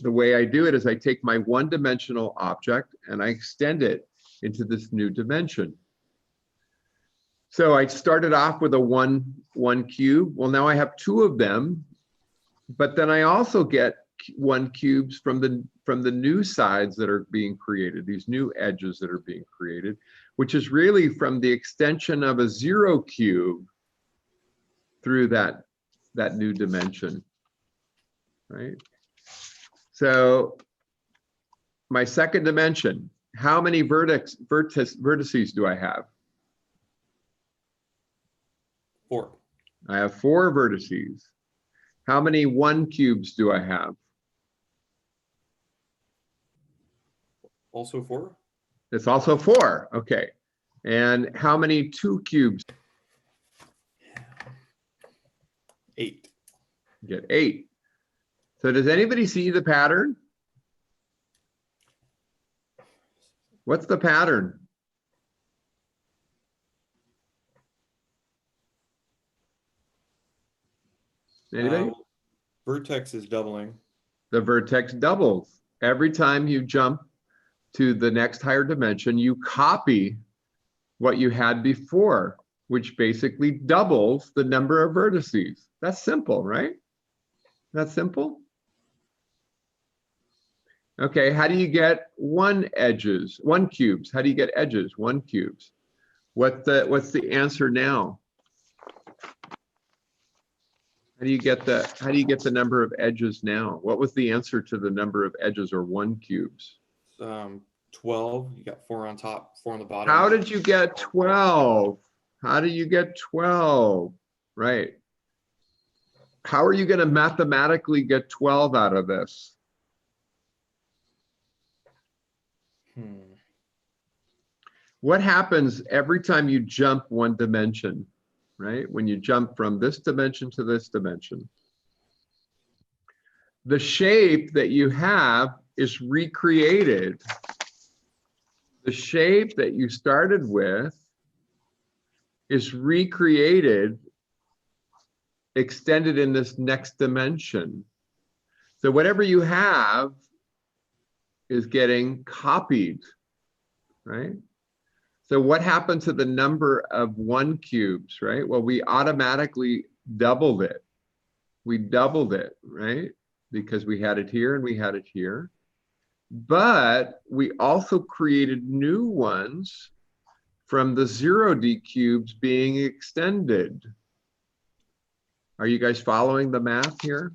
the way I do it is I take my one-dimensional object and I extend it into this new dimension. So I started off with a one cube. Well, now I have 2 of them, but then I also get 1 cubes from the new sides that are being created, these new edges that are being created, which is really from the extension of a 0 cube through that new dimension, right? So my second dimension, how many vertices do I have? 4. I have 4 vertices. How many 1 cubes do I have? Also 4? It's also 4, okay. And how many 2 cubes? 8. You get 8. So does anybody see the pattern? What's the pattern? Anybody? Vertex is doubling. The vertex doubles. Every time you jump to the next higher dimension, you copy what you had before, which basically doubles the number of vertices. That's simple, right? That's simple. Okay, how do you get 1 cubes? How do you get edges? 1 cubes. What's the answer now? How do you get the number of edges now? What was the answer to the number of edges or one cubes? 12. You got 4 on top, 4 on the bottom. How did you get 12? How do you get 12? Right. How are you going to mathematically get 12 out of this? What happens every time you jump one dimension, right? When you jump from this dimension to this dimension, the shape that you have is recreated. The shape that you started with is recreated, extended in this next dimension. So whatever you have is getting copied, right? So what happened to the number of 1 cubes, right? Well, we automatically doubled it. We doubled it, right? Because we had it here and we had it here. But we also created new ones from the 0D cubes being extended. Are you guys following the math here?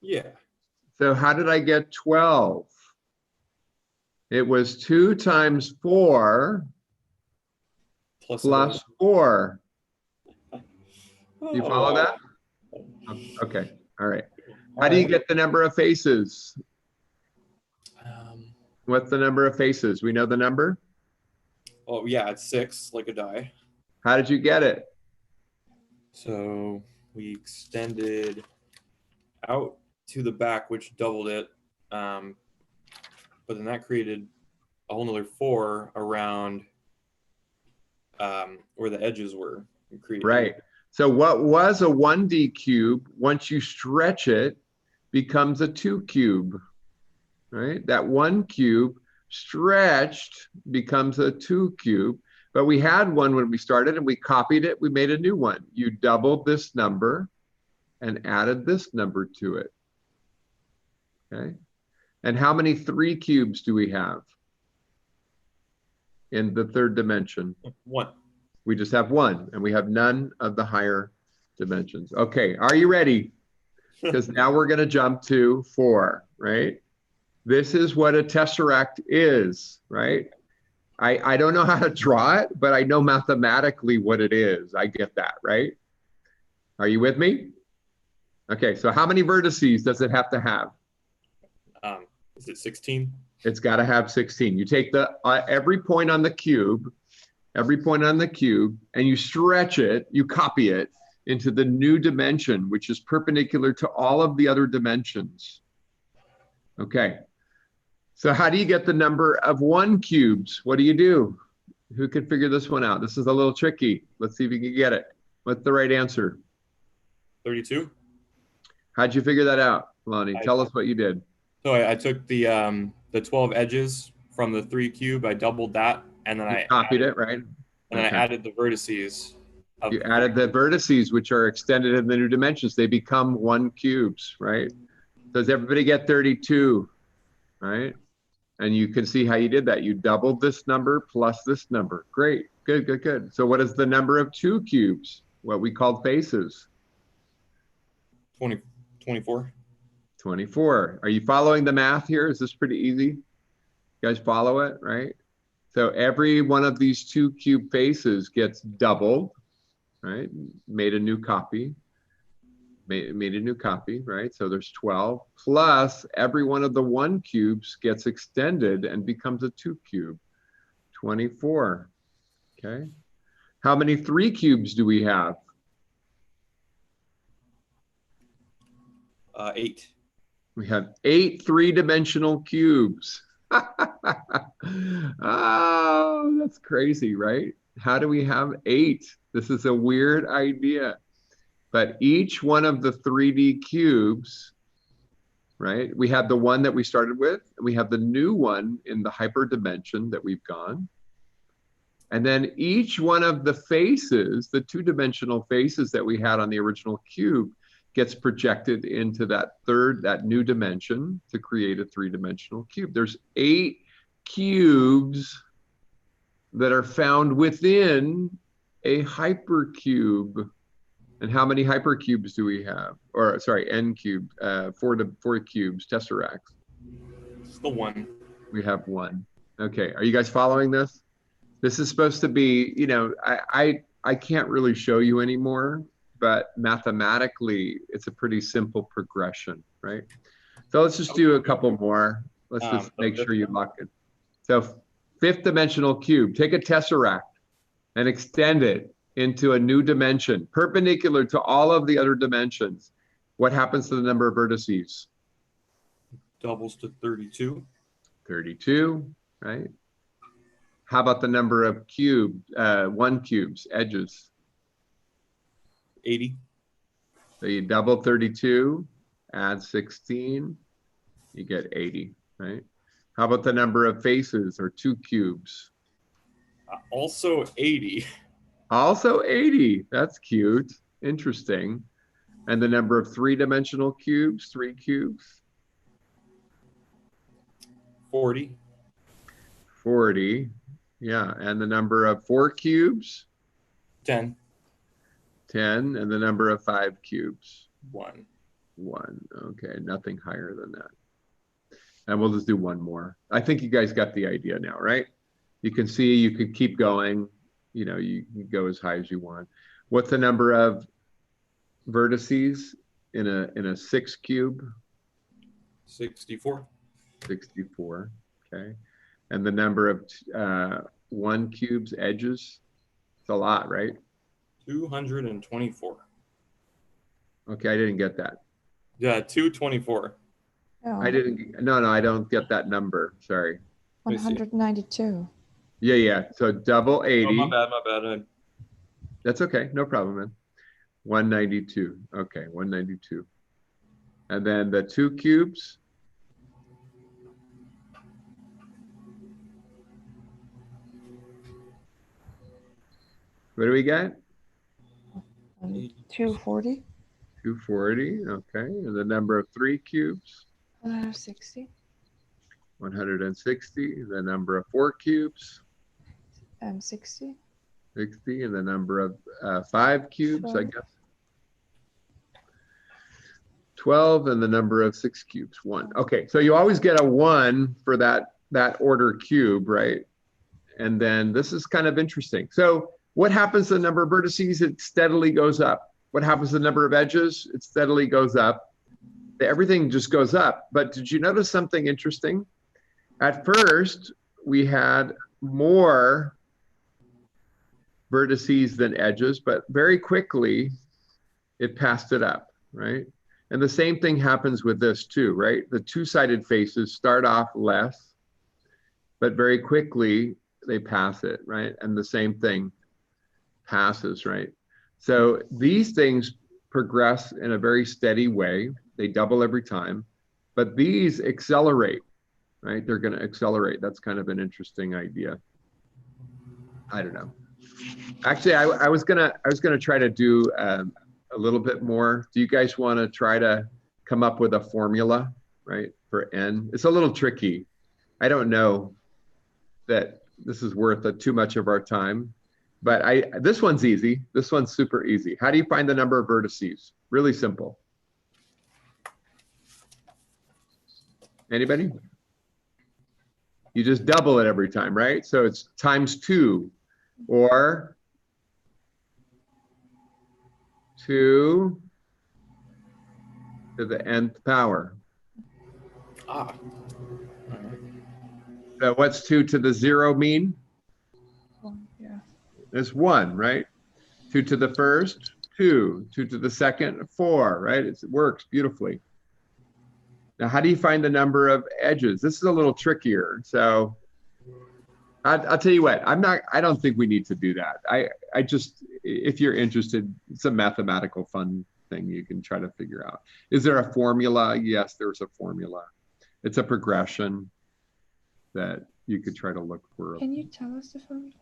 Yeah. So how did I get 12? It was 2 times 4 plus 4. You follow that? Okay, all right. How do you get the number of faces? What's the number of faces? We know the number? Oh, yeah, it's 6, like a die. How did you get it? So we extended out to the back, which doubled it. But then that created a whole nother 4 around where the edges were created. Right. So what was a 1D cube, once you stretch it, becomes a 2 cube, right? That 1 cube stretched becomes a 2 cube, but we had one when we started and we copied it, we made a new one. You doubled this number and added this number to it, okay? And how many 3 cubes do we have in the 3rd dimension? 1. We just have 1, and we have none of the higher dimensions. Okay, are you ready? Because now we're going to jump to 4, right? This is what a tesseract is, right? I don't know how to draw it, but I know mathematically what it is. I get that, right? Are you with me? Okay, so how many vertices does it have to have? Is it 16? It's got to have 16. You take the every point on the cube, and you stretch it, you copy it into the new dimension, which is perpendicular to all of the other dimensions. Okay. So how do you get the number of 1 cubes? What do you do? Who can figure this one out? This is a little tricky. Let's see if you can get it. What's the right answer? 32. How'd you figure that out, Lonnie? Tell us what you did. So I took the 12 edges from the 3 cube, I doubled that, and then I copied it, right? And then I added the vertices. You added the vertices, which are extended in the new dimensions. They become 1 cubes, right? Does everybody get 32, right? And you can see how you did that. You doubled this number plus this number. Great, good, good, good. So what is the number of 2 cubes? What we called faces? 24. 24. Are you following the math here? Is this pretty easy? You guys follow it, right? So every one of these 2 cube faces gets doubled, right? Made a new copy. Made a new copy, right? So there's 12, plus every one of the 1 cubes gets extended and becomes a 2 cube, 24, okay? How many 3 cubes do we have? 8. We have 8 3-dimensional cubes. Oh, that's crazy, right? How do we have 8? This is a weird idea. But each one of the 3D cubes, right? We have the one that we started with, and we have the new one in the hyper dimension that we've gone. And then each one of the faces, the 2-dimensional faces that we had on the original cube, gets projected into that new dimension to create a 3-dimensional cube. There's 8 cubes that are found within a hypercube. And how many hypercubes do we have? Or sorry, n cubed, four cubes, tesseracts. It's the one. We have one. Okay, are you guys following this? This is supposed to be, you know, I can't really show you anymore, but mathematically, it's a pretty simple progression, right? So let's just do a couple more. Let's just make sure you lock it. So fifth dimensional cube, take a tesseract and extend it into a new dimension, perpendicular to all of the other dimensions. What happens to the number of vertices? Doubles to 32. 32, right? How about the number of one cubes, edges? 80. So you double 32, add 16, you get 80, right? How about the number of faces, or two cubes? Also 80. Also 80, that's cute, interesting. And the number of three-dimensional cubes, three cubes? 40. 40, yeah. And the number of four cubes? 10. 10. And the number of five cubes? 1. 1. Okay, nothing higher than that. And we'll just do one more. I think you guys got the idea now, right? You can see you could keep going. You know, you can go as high as you want. What's the number of vertices in a 6 cube? 64. 64. Okay. And the number of 1 cube's edges? It's a lot, right? 224. Okay, I didn't get that. Yeah, 224. No, I didn't. No, I don't get that number. Sorry. me see. 192. Yeah. So double 80. Oh, my bad. That's okay. No problem, man. 192. Okay, 192. And then the 2 cubes. What do we get? 240. 240. Okay. And the number of 3 cubes. 160. 160. The number of 4 cubes. 60. 60. And the number of 5 cubes, I 12. guess. 12. And the number of 6 cubes. 1. Okay. So you always get a 1 for that order cube, right? And then this is kind of interesting. So what happens to the number of vertices? It steadily goes up. What happens to the number of edges? It steadily goes up. Everything just goes up. But did you notice something interesting? At first, we had more vertices than edges, but very quickly, it passed it up, right? And the same thing happens with this too, right? The two-sided faces start off less, but very quickly, they pass it, right? And the same thing passes, right? So these things progress in a very steady way. They double every time, but these accelerate, right? They're going to accelerate. That's kind of an interesting idea. I don't know. Actually, I was gonna try to do a little bit more. Do you guys want to try to come up with a formula, right, for n? It's a little tricky. I don't know that this is worth too much of our time. But this one's easy. This one's super easy. How do you find the number of vertices? Really simple. Anybody? You just double it every time, right? So it's times 2, or 2 to the nth power. Ah. So what's 2 to the 0 mean? 1, yeah. It's 1, right? 2 to the first, 2. 2 to the second, 4, right? It works beautifully. Now, how do you find the number of edges? This is a little trickier. So I'll tell you what, I don't think we need to do that. I just, if you're interested, it's a mathematical fun thing you can try to figure out. Is there a formula? Yes, there's a formula. It's a progression that you could try to look for. Can you tell us the formula?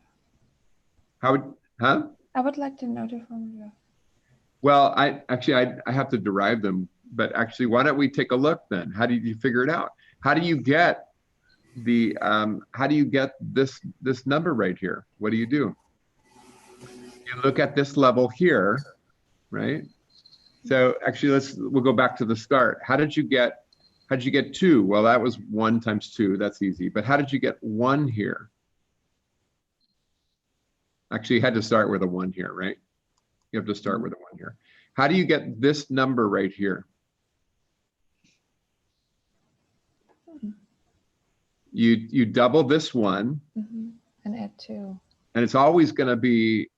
Huh? I would like to know the formula. Well, I have to derive them, but actually, why don't we take a look then? How did you figure it out? How do you get this number right here? What do? You look at this level here, right? So actually, we'll go back to the start. How did you get 2? Well, that was 1 times 2. That's easy. But how did you get 1 here? Actually, you had to start with a 1 here, right? You have to start with a 1 here. How do you get this number right here? You double this one. And add 2. And it's always going to be,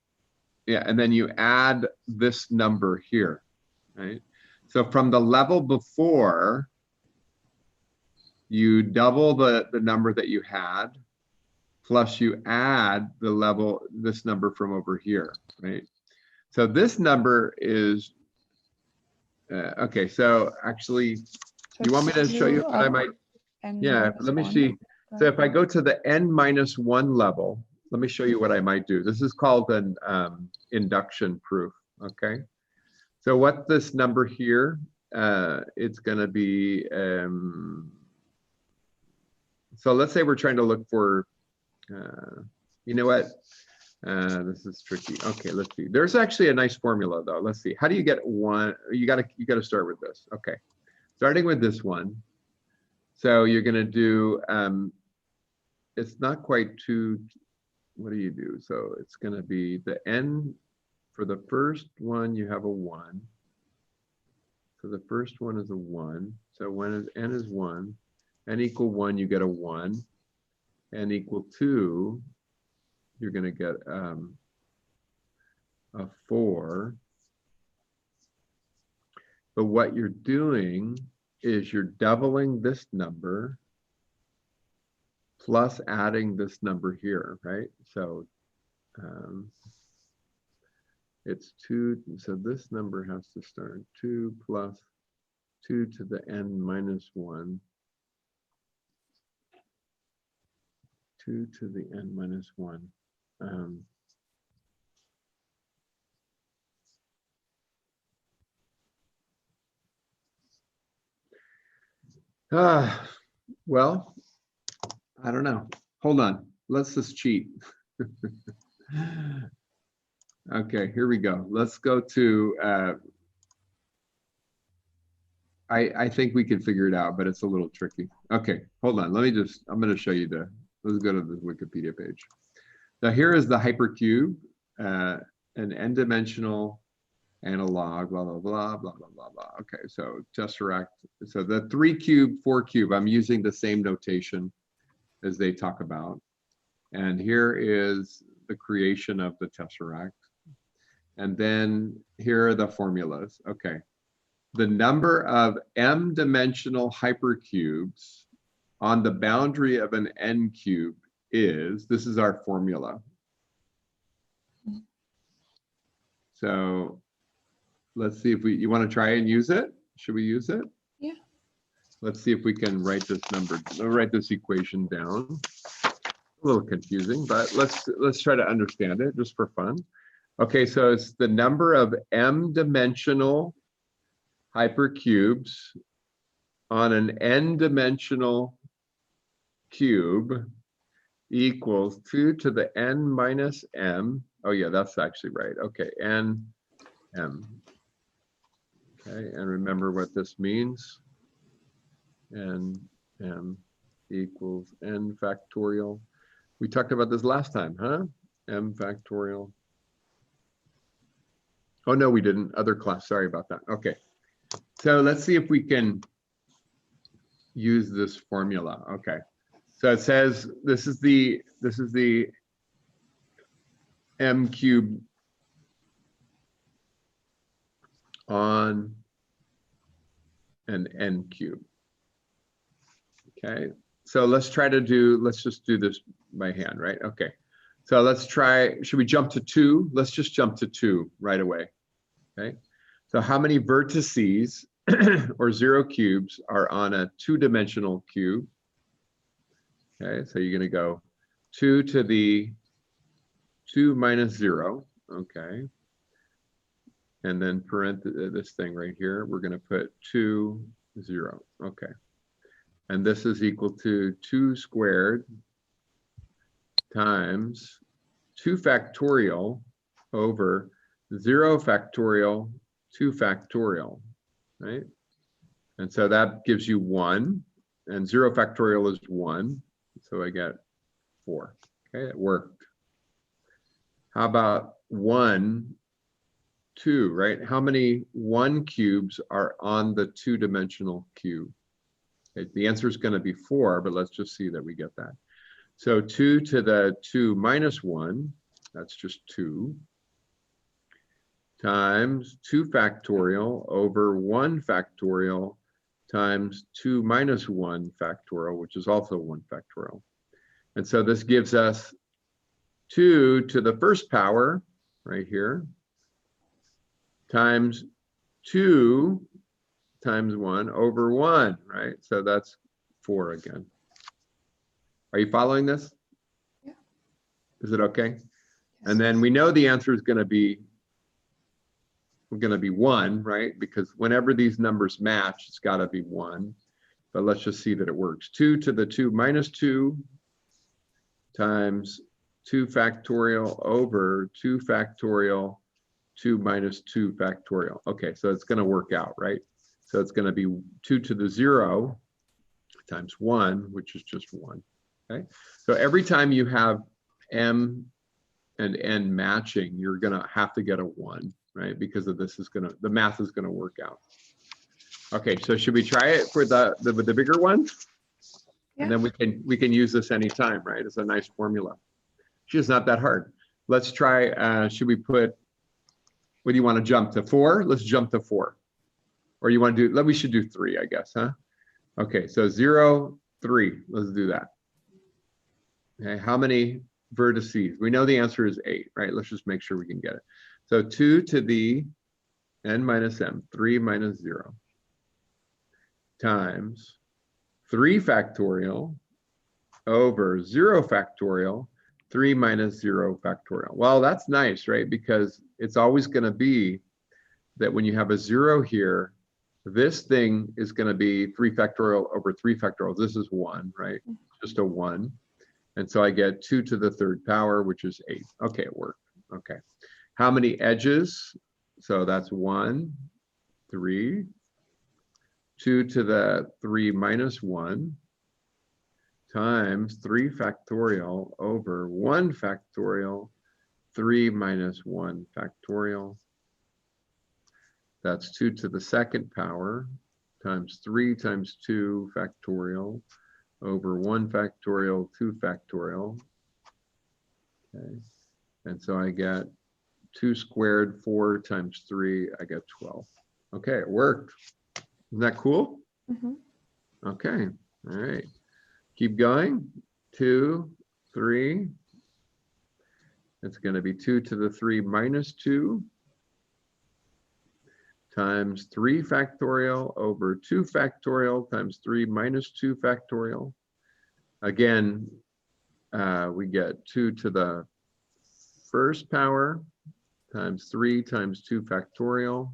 yeah, and then you add this number here, right? So from the level before, you double the number that you had, plus you add this number from over here, right? So this number is, okay, so actually, you want me to show you what I might, yeah, let me see. So if I go to the n-1 level, let me show you what I might do. This is called an induction proof, okay? So what this number here, it's gonna be, so let's say we're trying to look for, you know what? This is tricky. Okay, let's see. There's actually a nice formula though. Let's see. How do you get 1? You gotta start with this. Okay, starting with this one. So you're gonna do, it's not quite 2. What do you do? So it's gonna be the n, for the first one, you have a 1. So the first one is a 1. So when n is 1, n equal 1, you get a 1. N equal 2, you're going to get a 4. But what you're doing is you're doubling this number plus adding this number here, right? So it's 2. So this number has to start 2 plus 2 to the n-1. 2 to the n-1. Well, I don't know. Hold on. Let's just cheat. Okay, here we go. Let's go to, I think we can figure it out, but it's a little tricky. Okay, hold on. I'm going to show you let's go to the Wikipedia page. Now here is the Hypercube, an n-dimensional analog, blah, blah, blah, blah, blah, blah, blah. Okay, so Tesseract. So the 3-cube, 4-cube, I'm using the same notation as they talk about. And here is the creation of the Tesseract. And then here are the formulas. Okay. The number of m-dimensional hypercubes on the boundary of an n-cube is, this is our formula. So let's see if you want to try and use it. Should we use it? Yeah. Let's see if we can write this equation down. A little confusing, but let's try to understand it just for fun. Okay, so it's the number of m-dimensional hypercubes on an n-dimensional cube equals 2 to the n-m. Oh yeah, that's actually right. Okay, n m. Okay, and remember what this means. N m equals n factorial. We talked about this last time, huh? M factorial. Oh no, we didn't. Other class. Sorry about that. Okay. So let's see if we can use this formula. Okay. So it says this is the m cube on an n cube. Okay. So let's just do this by hand, right? Okay. So let's try, should we jump to 2? Let's just jump to 2 right away. Okay. So how many vertices or 0 cubes are on a 2-dimensional cube? Okay, so you're going to go 2 to the 2 minus 0. Okay. And then this thing right here, we're going to put 2, 0. Okay. And this is equal to 2 squared times 2 factorial over 0 factorial, 2 factorial, right? And so that gives you 1, and 0 factorial is 1. So I get 4. Okay, it worked. How about 1, 2, right? How many 1 cubes are on the 2-dimensional cube? Okay, the answer is going to be 4, but let's just see that we get that. So 2 to the 2 minus 1, that's just 2, times 2 factorial over 1 factorial times 2 minus 1 factorial, which is also 1 factorial. And so this gives us 2 to the first power, right here, times 2 times 1 over 1, right? So that's 4 again. Are you following this? Yeah. Is it okay? And then we know the answer is going to be 1, right? Because whenever these numbers match, it's got to be 1. But let's just see that it works. 2 to the 2 minus 2 times 2 factorial over 2 factorial 2 minus 2 factorial. Okay, so it's going to work out, right? So it's going to be 2 to the 0 times 1, which is just 1. Okay, so every time you have m and n matching, you're going to have to get a 1, right? Because of this is going to, the math is going to work out. Okay, so should we try it for the bigger one? Yeah. And then we can use this anytime, right? It's a nice formula. It's not that hard. Let's try, should we put, what do you want to jump to 4? Let's jump to 4. Or you want to do, we should do 3, I guess, huh? Okay, so 0, 3, let's do that. Okay, how many vertices? We know the answer is 8, right? Let's just make sure we can get it. So 2 to the n minus m, 3 minus 0, times 3 factorial over 0 factorial, 3 minus 0 factorial. Well, that's nice, right? Because it's always going to be that when you have a 0 here, this thing is going to be 3 factorial over 3 factorial. This is 1, right? Just a 1. And so I get 2 to the 3rd power, which is 8. Okay, it worked. Okay. How many edges? So that's 1, 3, 2 to the 3 minus 1 times 3 factorial over 1 factorial, 3 minus 1 factorial. That's 2 to the 2nd power times 3 times 2 factorial over 1 factorial, 2 factorial. Okay. And so I get 2 squared, 4 times 3, I get 12. Okay, it worked. Isn't that cool? Mm-hmm. Okay, all right. Keep going. 2, 3. It's going to be 2 to the 3 minus 2 times 3 factorial over 2 factorial times 3 minus 2 factorial. Again, we get 2 to the 1st power times 3 times 2 factorial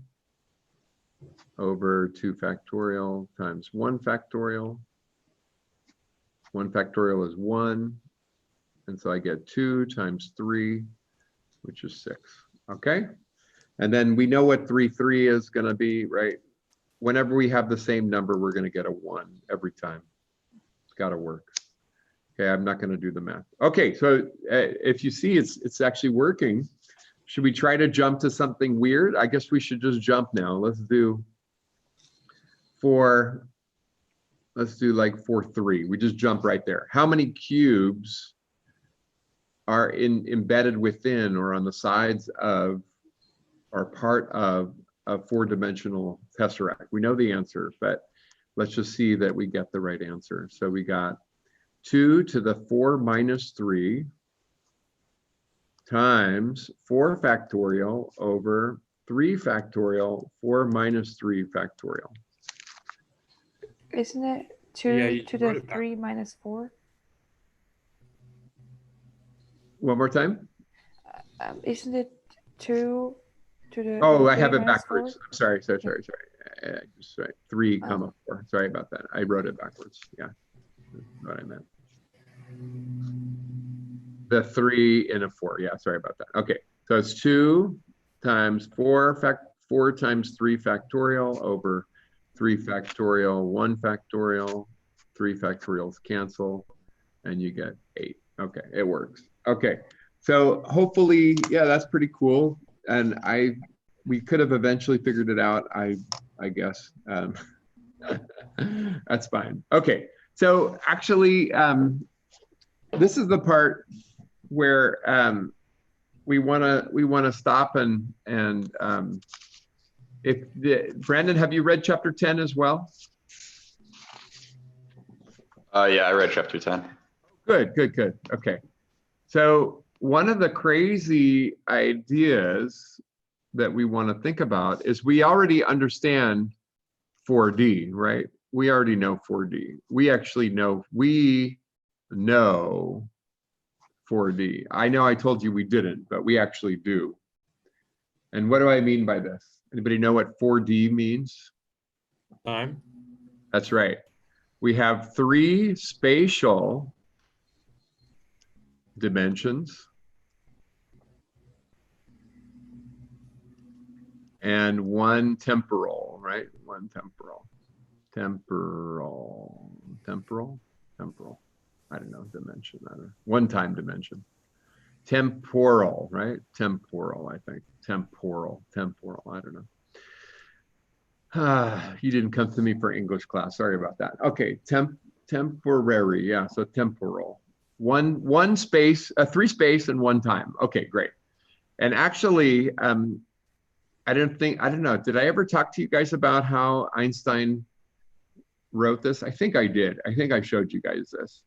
over 2 factorial times 1 factorial. 1 factorial is 1. And so I get 2 times 3, which is 6. Okay. And then we know what 3, 3 is going to be, right? Whenever we have the same number, we're going to get a 1 every time. It's got to work. Okay, I'm not going to do the math. Okay, so if you see it's actually working, should we try to jump to something weird? I guess we should just jump now. Let's do like 4, 3. We just jump right there. How many cubes are embedded within or on the sides of or part of a 4-dimensional tesseract? We know the answer, but let's just see that we get the right answer. So we got 2 to the 4 minus 3 times 4 factorial over 3 factorial 4 minus 3 factorial. Isn't it 2 Yeah, to wrote the it 3 minus 4? One more time. Isn't it 2 to the Oh, I 3 have it minus backwards. 4? I'm sorry. Just right. 3 Oh. comma 4. Sorry about that. I wrote it backwards. Yeah, that's what I meant. The 3 and a 4. Yeah, sorry about that. Okay, so it's 2 times 4 times 3 factorial over 3 factorial, 1 factorial, 3 factorials cancel, and you get 8. Okay, it works. Okay, so hopefully, yeah, that's pretty cool. And we could have eventually figured it out, I guess. That's fine. Okay, so actually, this is the part where we want to stop and Brandon, have you read chapter 10 as well? Yeah, I read chapter 10. Good. Okay. So one of the crazy ideas that we want to think about is we already understand 4D, right? We already know 4D. We know 4D. I know I told you we didn't, but we actually do. And what do I mean by this? Anybody know what 4D means? Time. That's right. We have 3 spatial dimensions and 1 temporal, right? 1 temporal. Temporal. I don't know, dimension, I don't know. 1 time dimension. Temporal, right? Temporal, I think. Temporal, I don't know. You didn't come to me for English class. Sorry about that. Okay, temporary. Yeah, so temporal. One space, 3 space and 1 time. Okay, great. And actually, I don't know. Did I ever talk to you guys about how Einstein wrote this? I think I did. I think I showed you guys this.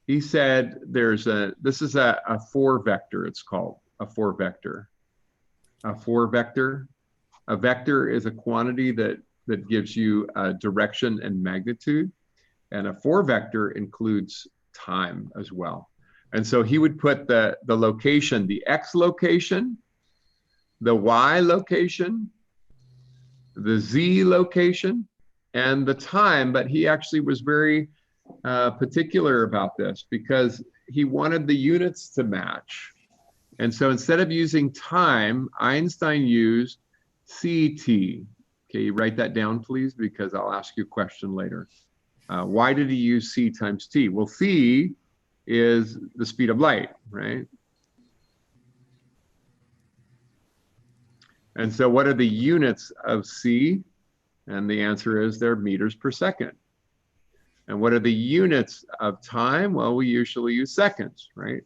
He said this is a 4 vector. It's called a 4 vector. A 4 vector. A vector is a quantity that gives you a direction and magnitude. And a 4 vector includes time as well. And so he would put the location, the X location, the Y location, the Z location, and the time. But he actually was very particular about this because he wanted the units to match. And so instead of using time, Einstein used CT. Okay, you write that down, please, because I'll ask you a question later. Why did he use C times T? Well, C is the speed of light, right? And so what are the units of C? And the answer is they're meters per second. And what are the units of time? Well, we usually use seconds, right?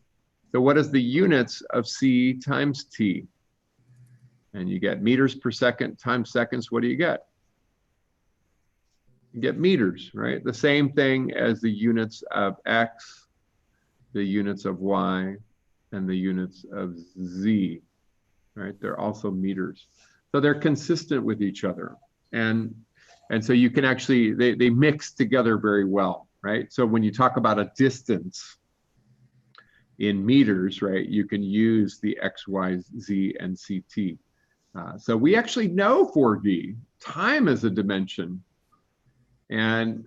So what is the units of C times T? And you get meters per second times seconds. What do you get? You get meters, right? The same thing as the units of X, the units of Y, and the units of Z, right? They're also meters. So they're consistent with each other. And so you can actually, they mix together very well, right? So when you talk about a distance in meters, right, you can use the X, Y, Z, and CT. So we actually know 4D. Time is a dimension. And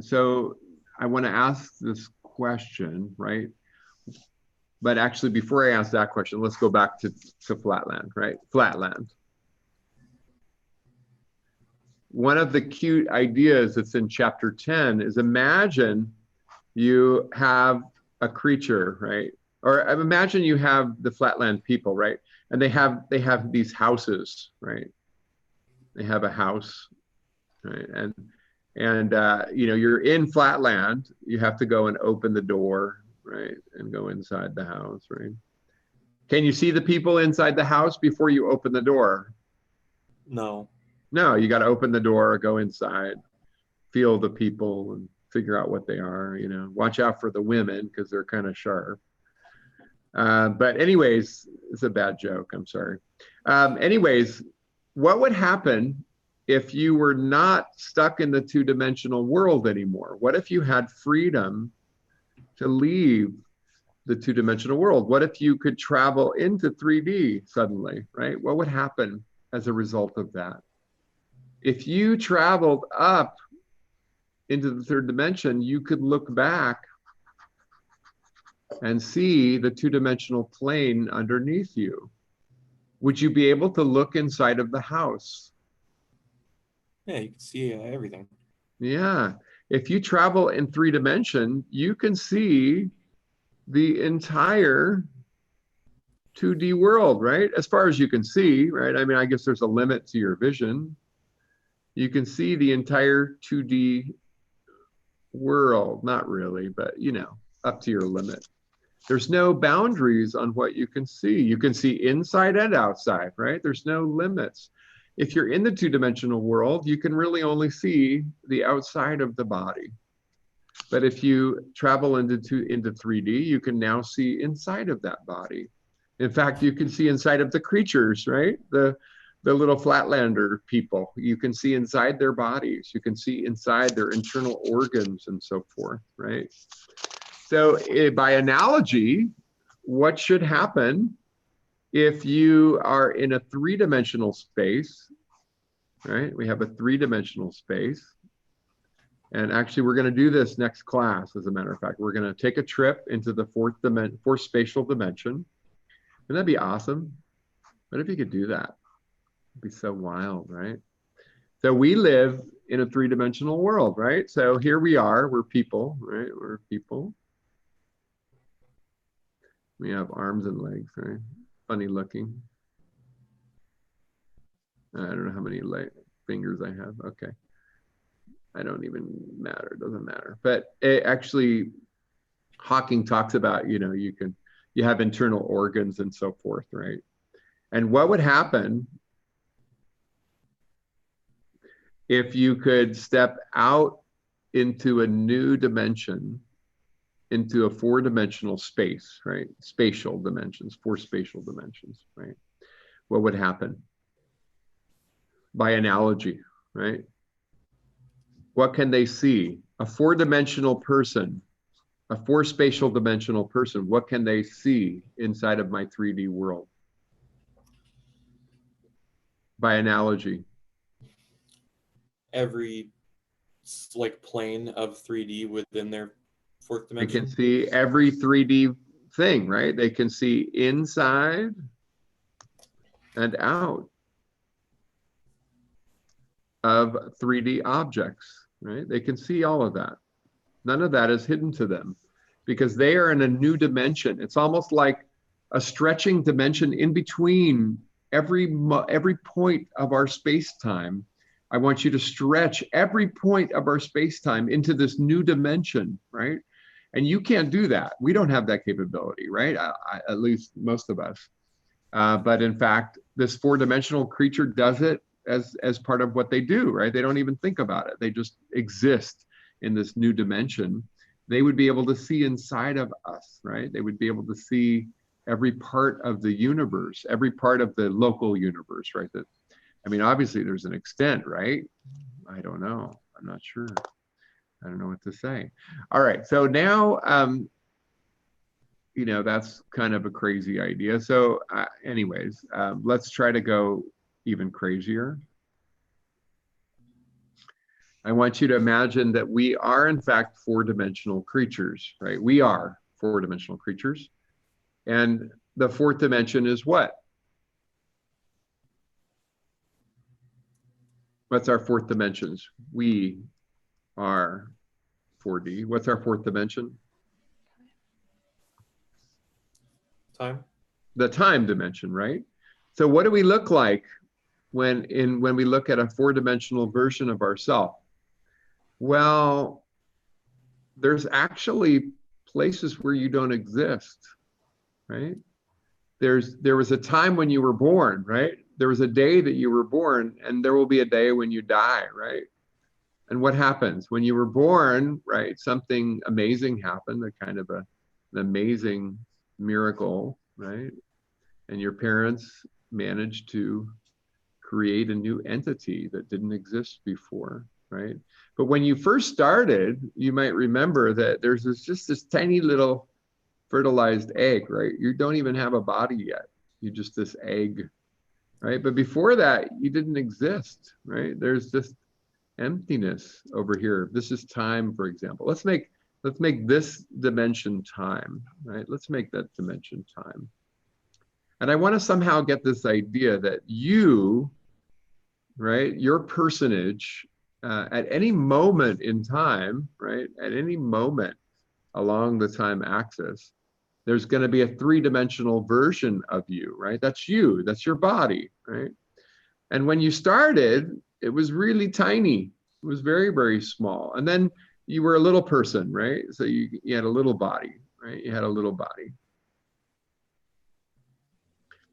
so I want to ask this question, right? But actually, before I ask that question, let's go back to flatland, right? Flatland. One of the cute ideas that's in chapter 10 is imagine you have a creature, right? Or imagine you have the flatland people, right? And they have these houses, right? They have a house, right? And you know, you're in flatland. You have to go and open the door, right? And go inside the house, right? Can you see the people inside the house before you open the door? No. No, you got to open the door, go inside, feel the people, and figure out what they are. You know, watch out for the women because they're kind of sharp. But anyways, it's a bad joke. I'm sorry. Anyways, what would happen if you were not stuck in the 2-dimensional world anymore? What if you had freedom to leave the 2-dimensional world? What if you could travel into 3D suddenly, right? What would happen as a result of that? If you traveled up into the 3rd dimension, you could look back and see the 2-dimensional plane underneath you. would you be able to look inside of the house? Yeah, you can see everything. Yeah. If you travel in 3D, you can see the entire 2D world, right? As far as you can see, right? I mean, I guess there's a limit to your vision. You can see the entire 2D world. Not really, but you know, up to your limit. There's no boundaries on what you can see. You can see inside and outside, right? There's no limits. If you're in the 2-dimensional world, you can really only see the outside of the body. But if you travel into 3D, you can now see inside of that body. In fact, you can see inside of the creatures, right? The little Flatlander people. You can see inside their bodies. You can see inside their internal organs and so forth, right? So by analogy, what should happen if you are in a 3-dimensional space, right? We have a 3-dimensional space. And actually, we're going to do this next class, as a matter of fact. We're going to take a trip into the fourth spatial dimension. Wouldn't that be awesome? What if you could do that? It'd be so wild, right? So we live in a 3-dimensional world, right? So here we are. We're people, right? We're people. We have arms and legs, right? Funny looking. I don't know how many fingers I have. Okay. I don't even matter. It doesn't matter. But it actually, Hawking talks about, you know, you have internal organs and so forth, right? And what would happen if you could step out into a new dimension, into a 4-dimensional space, right? Spatial dimensions, 4 spatial dimensions, right? What would happen? By analogy, right? What can they see? A 4-dimensional person, a 4 spatial dimensional person, what can they see inside of my 3D world? By analogy. Every like plane of 3D within their 4th They dimension. can see every 3D thing, right? They can see inside and out of 3D objects, right? They can see all of that. None of that is hidden to them because they are in a new dimension. It's almost like a stretching dimension in between every point of our space-time. I want you to stretch every point of our space-time into this new dimension, right? And you can't do that. We don't have that capability, right? At least most of us. But in fact, this 4-dimensional creature does it as part of what they do, right? They don't even think about it. They just exist in this new dimension. They would be able to see inside of us, right? They would be able to see every part of the universe, every part of the local universe, right? That, I mean, obviously there's an extent, right? I don't know. I'm not sure. I don't know what to say. All right, so now, you know, that's kind of a crazy idea. So anyways, let's try to go even crazier. I want you to imagine that we are in fact 4-dimensional creatures, right? We are 4-dimensional creatures. And the 4th dimension is what? What's our 4th dimensions? We are 4D. What's our 4th dimension? Time. The time dimension, right? So what do we look like when we look at a 4-dimensional version of ourselves? Well, there's actually places where you don't exist, right? There was a time when you were born, right? There was a day that you were born, and there will be a day when you die, right? And what happens when you were born, right? Something amazing happened, a kind of an amazing miracle, right? And your parents managed to create a new entity that didn't exist before, right? But when you first started, you might remember that there's just this tiny little fertilized egg, right? You don't even have a body yet. You're just this egg, right? But before that, you didn't exist, right? There's just emptiness over here. This is time, for example. Let's make this dimension time, right? Let's make that dimension time. And I want to somehow get this idea that you, right, your personage, at any moment in time, right, at any moment along the time axis, there's going to be a three-dimensional version of you, right? That's you, that's your body, right? And when you started, it was really tiny. It was very, very small. And then you were a little person, right? So you had a little body, right? You had a little body.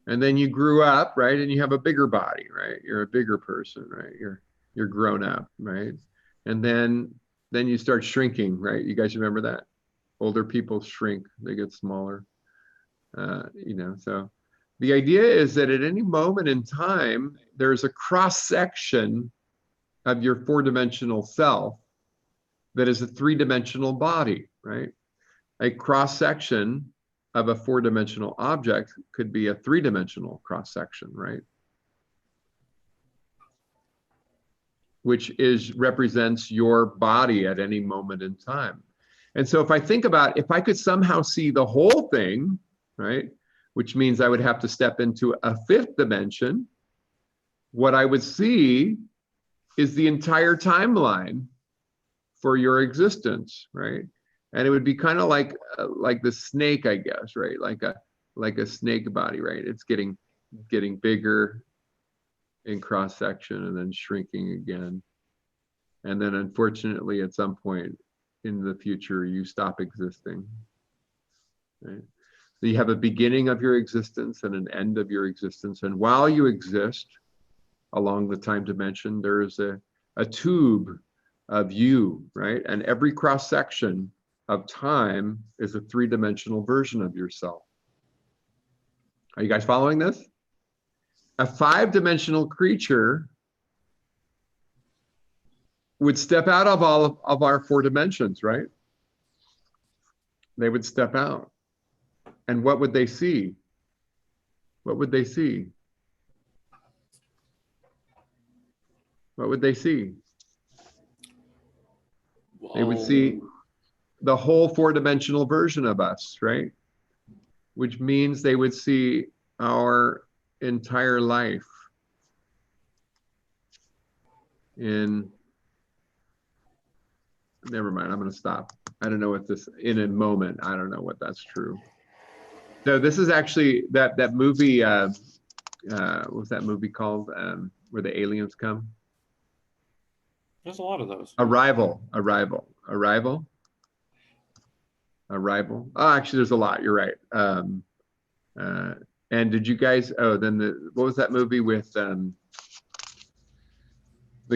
And then you grew up, right? And you have a bigger body, right? You're a bigger person, right? You're grown up, right? And then you start shrinking, right? You guys remember that? Older people shrink, they get smaller. You know, so the idea is that at any moment in time, there's a cross-section of your four-dimensional self that is a three-dimensional body, right? A cross-section of a four-dimensional object could be a three-dimensional cross-section, right? Which represents your body at any moment in time. And so if I think about, if I could somehow see the whole thing, right? Which means I would have to step into a fifth dimension, what I would see is the entire timeline for your existence, right? And it would be kind of like the snake, I guess, right? Like a snake body, right? It's getting bigger in cross section and then shrinking again. And then unfortunately, at some point in the future, you stop existing, right? So you have a beginning of your existence and an end of your existence. And while you exist along the time dimension, there is a tube of you, right? And every cross section of time is a three-dimensional version of yourself. Are you guys following this? A five-dimensional creature would step out of all of our four dimensions, right? They would step out. And what would they see? What would they see? What would they see? They would see the whole four-dimensional version of us, right? Which means they would see our entire life in, never mind, I'm going to stop. I don't know what this, in a moment, I don't know what that's true. So this is actually that movie, what was that movie called, where the aliens come? There's a lot of those. Arrival. Oh, actually, there's a lot. You're right. And did you guys? Oh, then what was that movie with the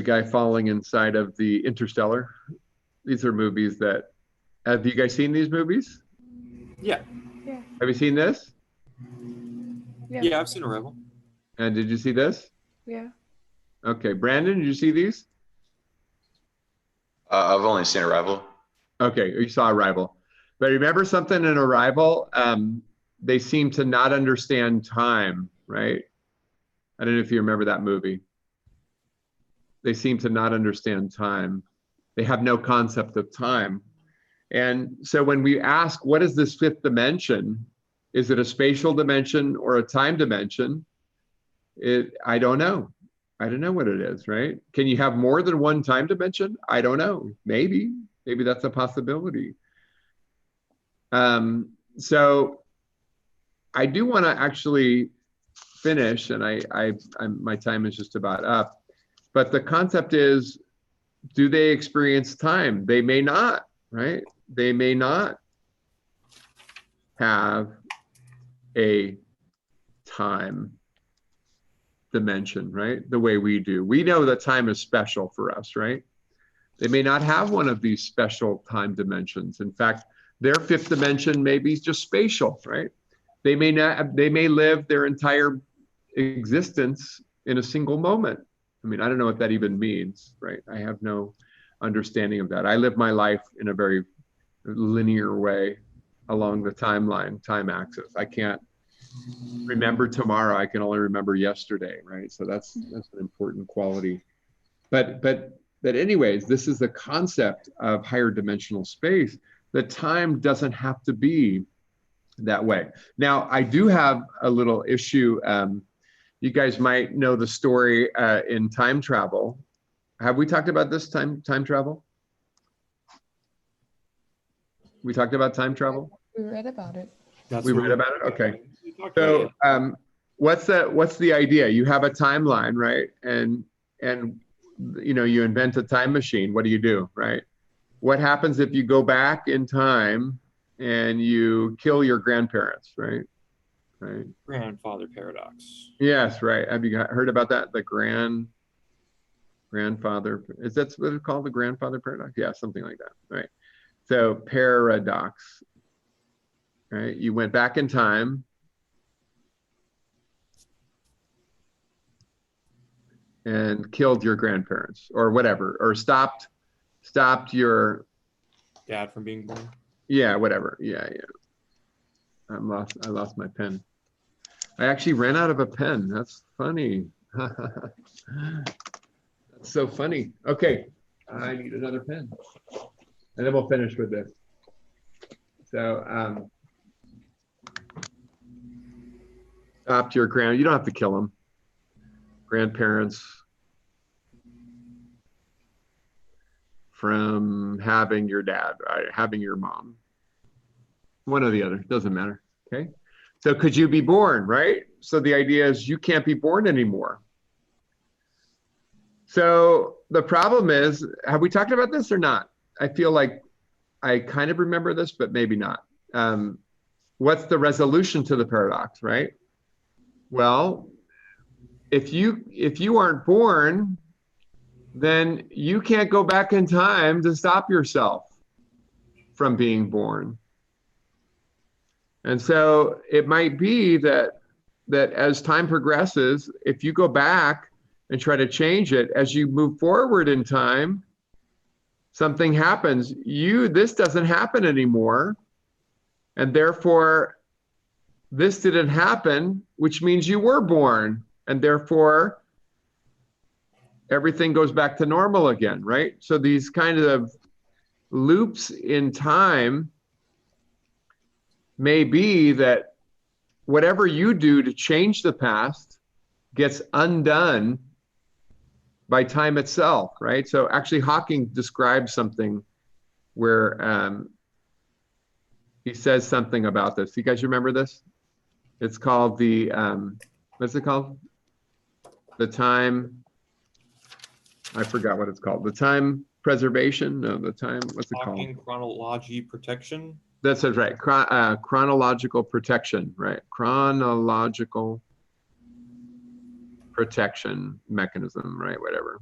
guy falling inside of the Interstellar? These are movies that. Have you guys seen these movies? Yeah. Yeah. Have you seen this? Yeah, I've seen Arrival. And did you see this? Yeah. Okay, Brandon, did you see these? I've only seen Arrival. Okay, you saw Arrival. But remember something in Arrival? They seem to not understand time, right? I don't know if you remember that movie. They seem to not understand time. They have no concept of time. And so when we ask, what is this fifth dimension? Is it a spatial dimension or a time dimension? I don't know. I don't know what it is, right? Can you have more than one time dimension? I don't know. Maybe that's a possibility. So I do want to actually finish, and my time is just about up. But the concept is, do they experience time? They may not, right? They may not have a time dimension, right? The way we do. We know that time is special for us, right? They may not have one of these special time dimensions. In fact, their fifth dimension may be just spatial, right? They may not, they may live their entire existence in a single moment. I mean, I don't know what that even means, right? I have no understanding of that. I live my life in a very linear way along the timeline, time axis. I can't remember tomorrow. I can only remember yesterday, right? So that's an important quality. But anyways, this is the concept of higher dimensional space. The time doesn't have to be that way. Now, I do have a little issue. You guys might know the story in time travel. Have we talked about this time travel? We talked about time travel? We read about it. We read about it? Okay. We talked about So what's the idea? You have a timeline, right? And you know, you invent a time machine. What do, right? What happens if you go back in time and you kill your grandparents, right? Right. grandfather paradox. Yes, right. Have you heard about that? The grandfather, is that what it's called? The grandfather paradox? Yeah, something like that, right? So paradox, right? You went back in time and killed your grandparents or whatever, or stopped your Dad from being born. yeah, whatever. Yeah. I lost my pen. I actually ran out of a pen. That's funny. That's so funny. Okay, I need another pen. And then we'll finish with this. So stopped your you don't have to kill them. Grandparents from having your dad, right? Having your mom. One or the other, doesn't matter, okay? So could you be born, right? So the idea is you can't be born anymore. So the problem is, have we talked about this or not? I feel like I kind of remember this, but maybe not. What's the resolution to the paradox, right? Well, if you aren't born, then you can't go back in time to stop yourself from being born. And so it might be that as time progresses, if you go back and try to change it, as you move forward in time, something happens. This doesn't happen anymore. And therefore, this didn't happen, which means you were born. And therefore, everything goes back to normal again, right? So these kind of loops in time may be that whatever you do to change the past gets undone by time itself, right? So actually Hawking describes something where he says something about this. You guys remember this? It's called the, what's it called? The time, I forgot what it's called. The time preservation? No, the time, what's it called? Hawking chronology protection. That's right. Chronological protection, right? Chronological protection mechanism, right? Whatever.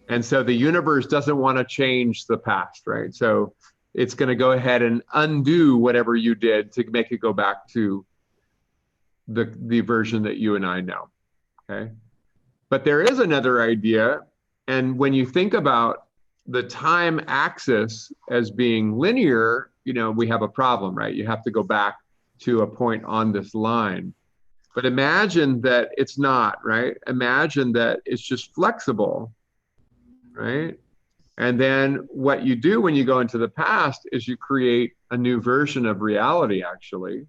And so the universe doesn't want to change the past, right? So it's going to go ahead and undo whatever you did to make it go back to the version that you and I know, okay? But there is another idea, and when you think about the time axis as being linear, you know, we have a problem, right? You have to go back to a point on this line. But imagine that it's not, right? Imagine that it's just flexible, right? And then what you do when you go into the past is you create a new version of reality, actually,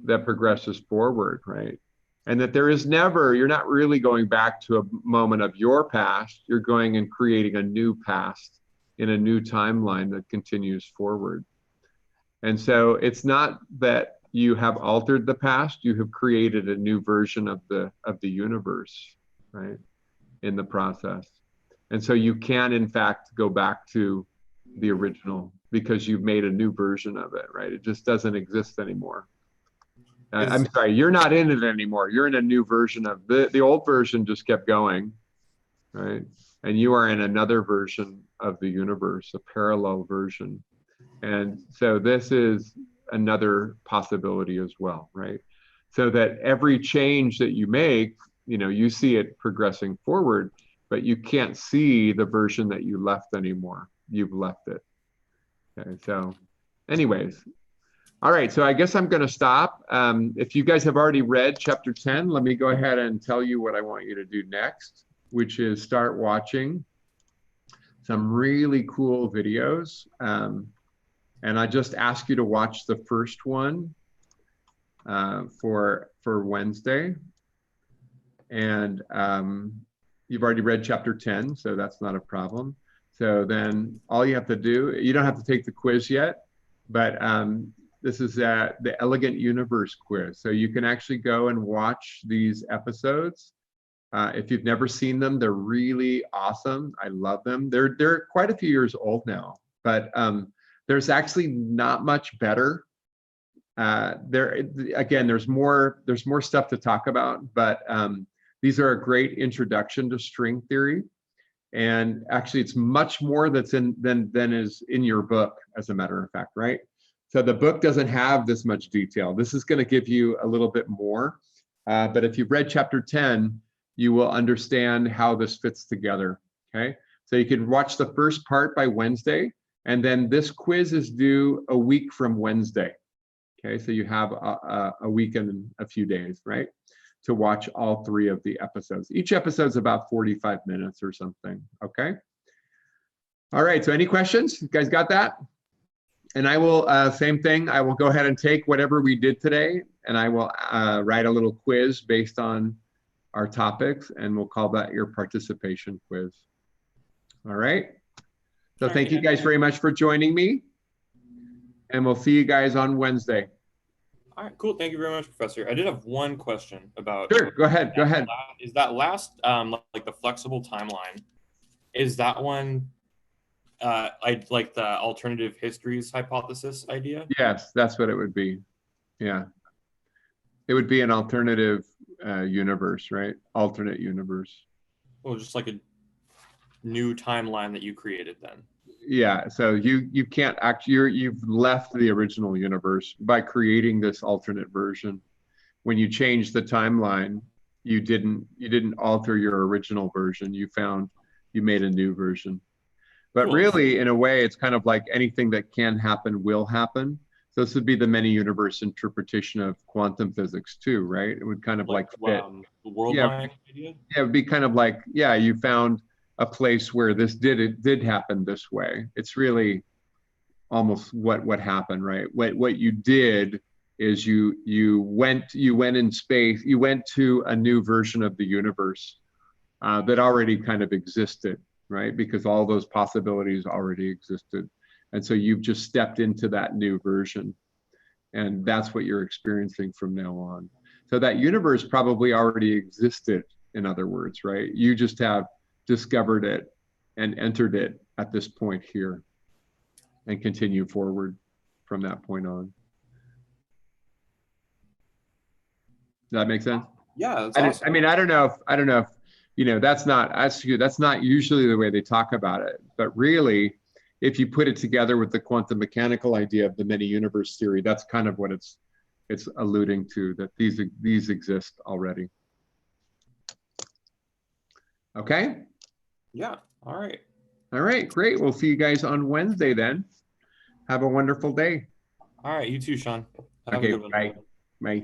that progresses forward, right? And that there is never, you're not really going back to a moment of your past, you're going and creating a new past in a new timeline that continues forward. And so it's not that you have altered the past, you have created a new version of the universe, right, in the process. And so you can, in fact, go back to the original because you've made a new version of it, right? It just doesn't exist anymore. I'm sorry, you're not in it anymore. You're in a new version of the old version just kept going, right? And you are in another version of the universe, a parallel version. And so this is another possibility as well, right? So that every change that you make, you know, you see it progressing forward, but you can't see the version that you left anymore. You've left it. Okay, so anyways. All right, so I guess I'm going to stop. If you guys have already read chapter 10, let me go ahead and tell you what I want you to do next, which is start watching some really cool videos. And I just ask you to watch the first one for Wednesday. And you've already read chapter 10, so that's not a problem. So then all you have to do, you don't have to take the quiz yet, but this is the Elegant Universe quiz. So you can actually go and watch these episodes. If you've never seen them, they're really awesome. I love them. They're quite a few years old now, but there's actually not much better. There's more stuff to talk about, but these are a great introduction to string theory. And actually, it's much more that's than is in your book, as a matter of fact, right? So the book doesn't have this much detail. This is going to give you a little bit more. But if you've read chapter 10, you will understand how this fits together, okay? So you can watch the first part by Wednesday, and then this quiz is due a week from Wednesday, okay? So you have a week and a few days, right, to watch all 3 of the episodes. Each episode's about 45 minutes or something, okay? All right, so any questions? You guys got that? And I will, same thing, I will go ahead and take whatever we did today, and I will write a little quiz based on our topics, and we'll call that your participation quiz. All right? So thank you guys very much for joining me, and we'll see you guys on Wednesday. All right, cool. Thank you very much, Professor. I did have one question about. Sure, go ahead, go ahead. Is that last, like the flexible timeline, is that one like the alternative histories hypothesis idea? Yes, that's what it would be. Yeah. It would be an alternative universe, right? Alternate universe. Well, just like a new timeline that you created then. Yeah, so you can't actually, you've left the original universe by creating this alternate version. When you change the timeline, you didn't alter your original version. You made a new version. But Cool. really, in a way, it's kind of like anything that can happen will happen. So this would be the many universe interpretation of quantum physics too, right? It would kind of like fit. The world line idea? Yeah, it would be kind of like, yeah, you found a place where this did happen this way. It's really almost what happened, right? What you did is you went in space, you went to a new version of the universe that already kind of existed, right? Because all those possibilities already existed. And so you've just stepped into that new version. And that's what you're experiencing from now on. So that universe probably already existed, in other words, right? You just have discovered it and entered it at this point here and continue forward from that point on. Does that make sense? Yeah, that's awesome. I mean, I don't know if you know, that's not usually the way they talk about it, but really, if you put it together with the quantum mechanical idea of the many universe theory, that's kind of what it's alluding to, that these exist already. Okay? Yeah, all right. All right, great. We'll see you guys on Wednesday then. Have a wonderful day. All right, you too, Sean. Have a Okay, good one. bye. Bye.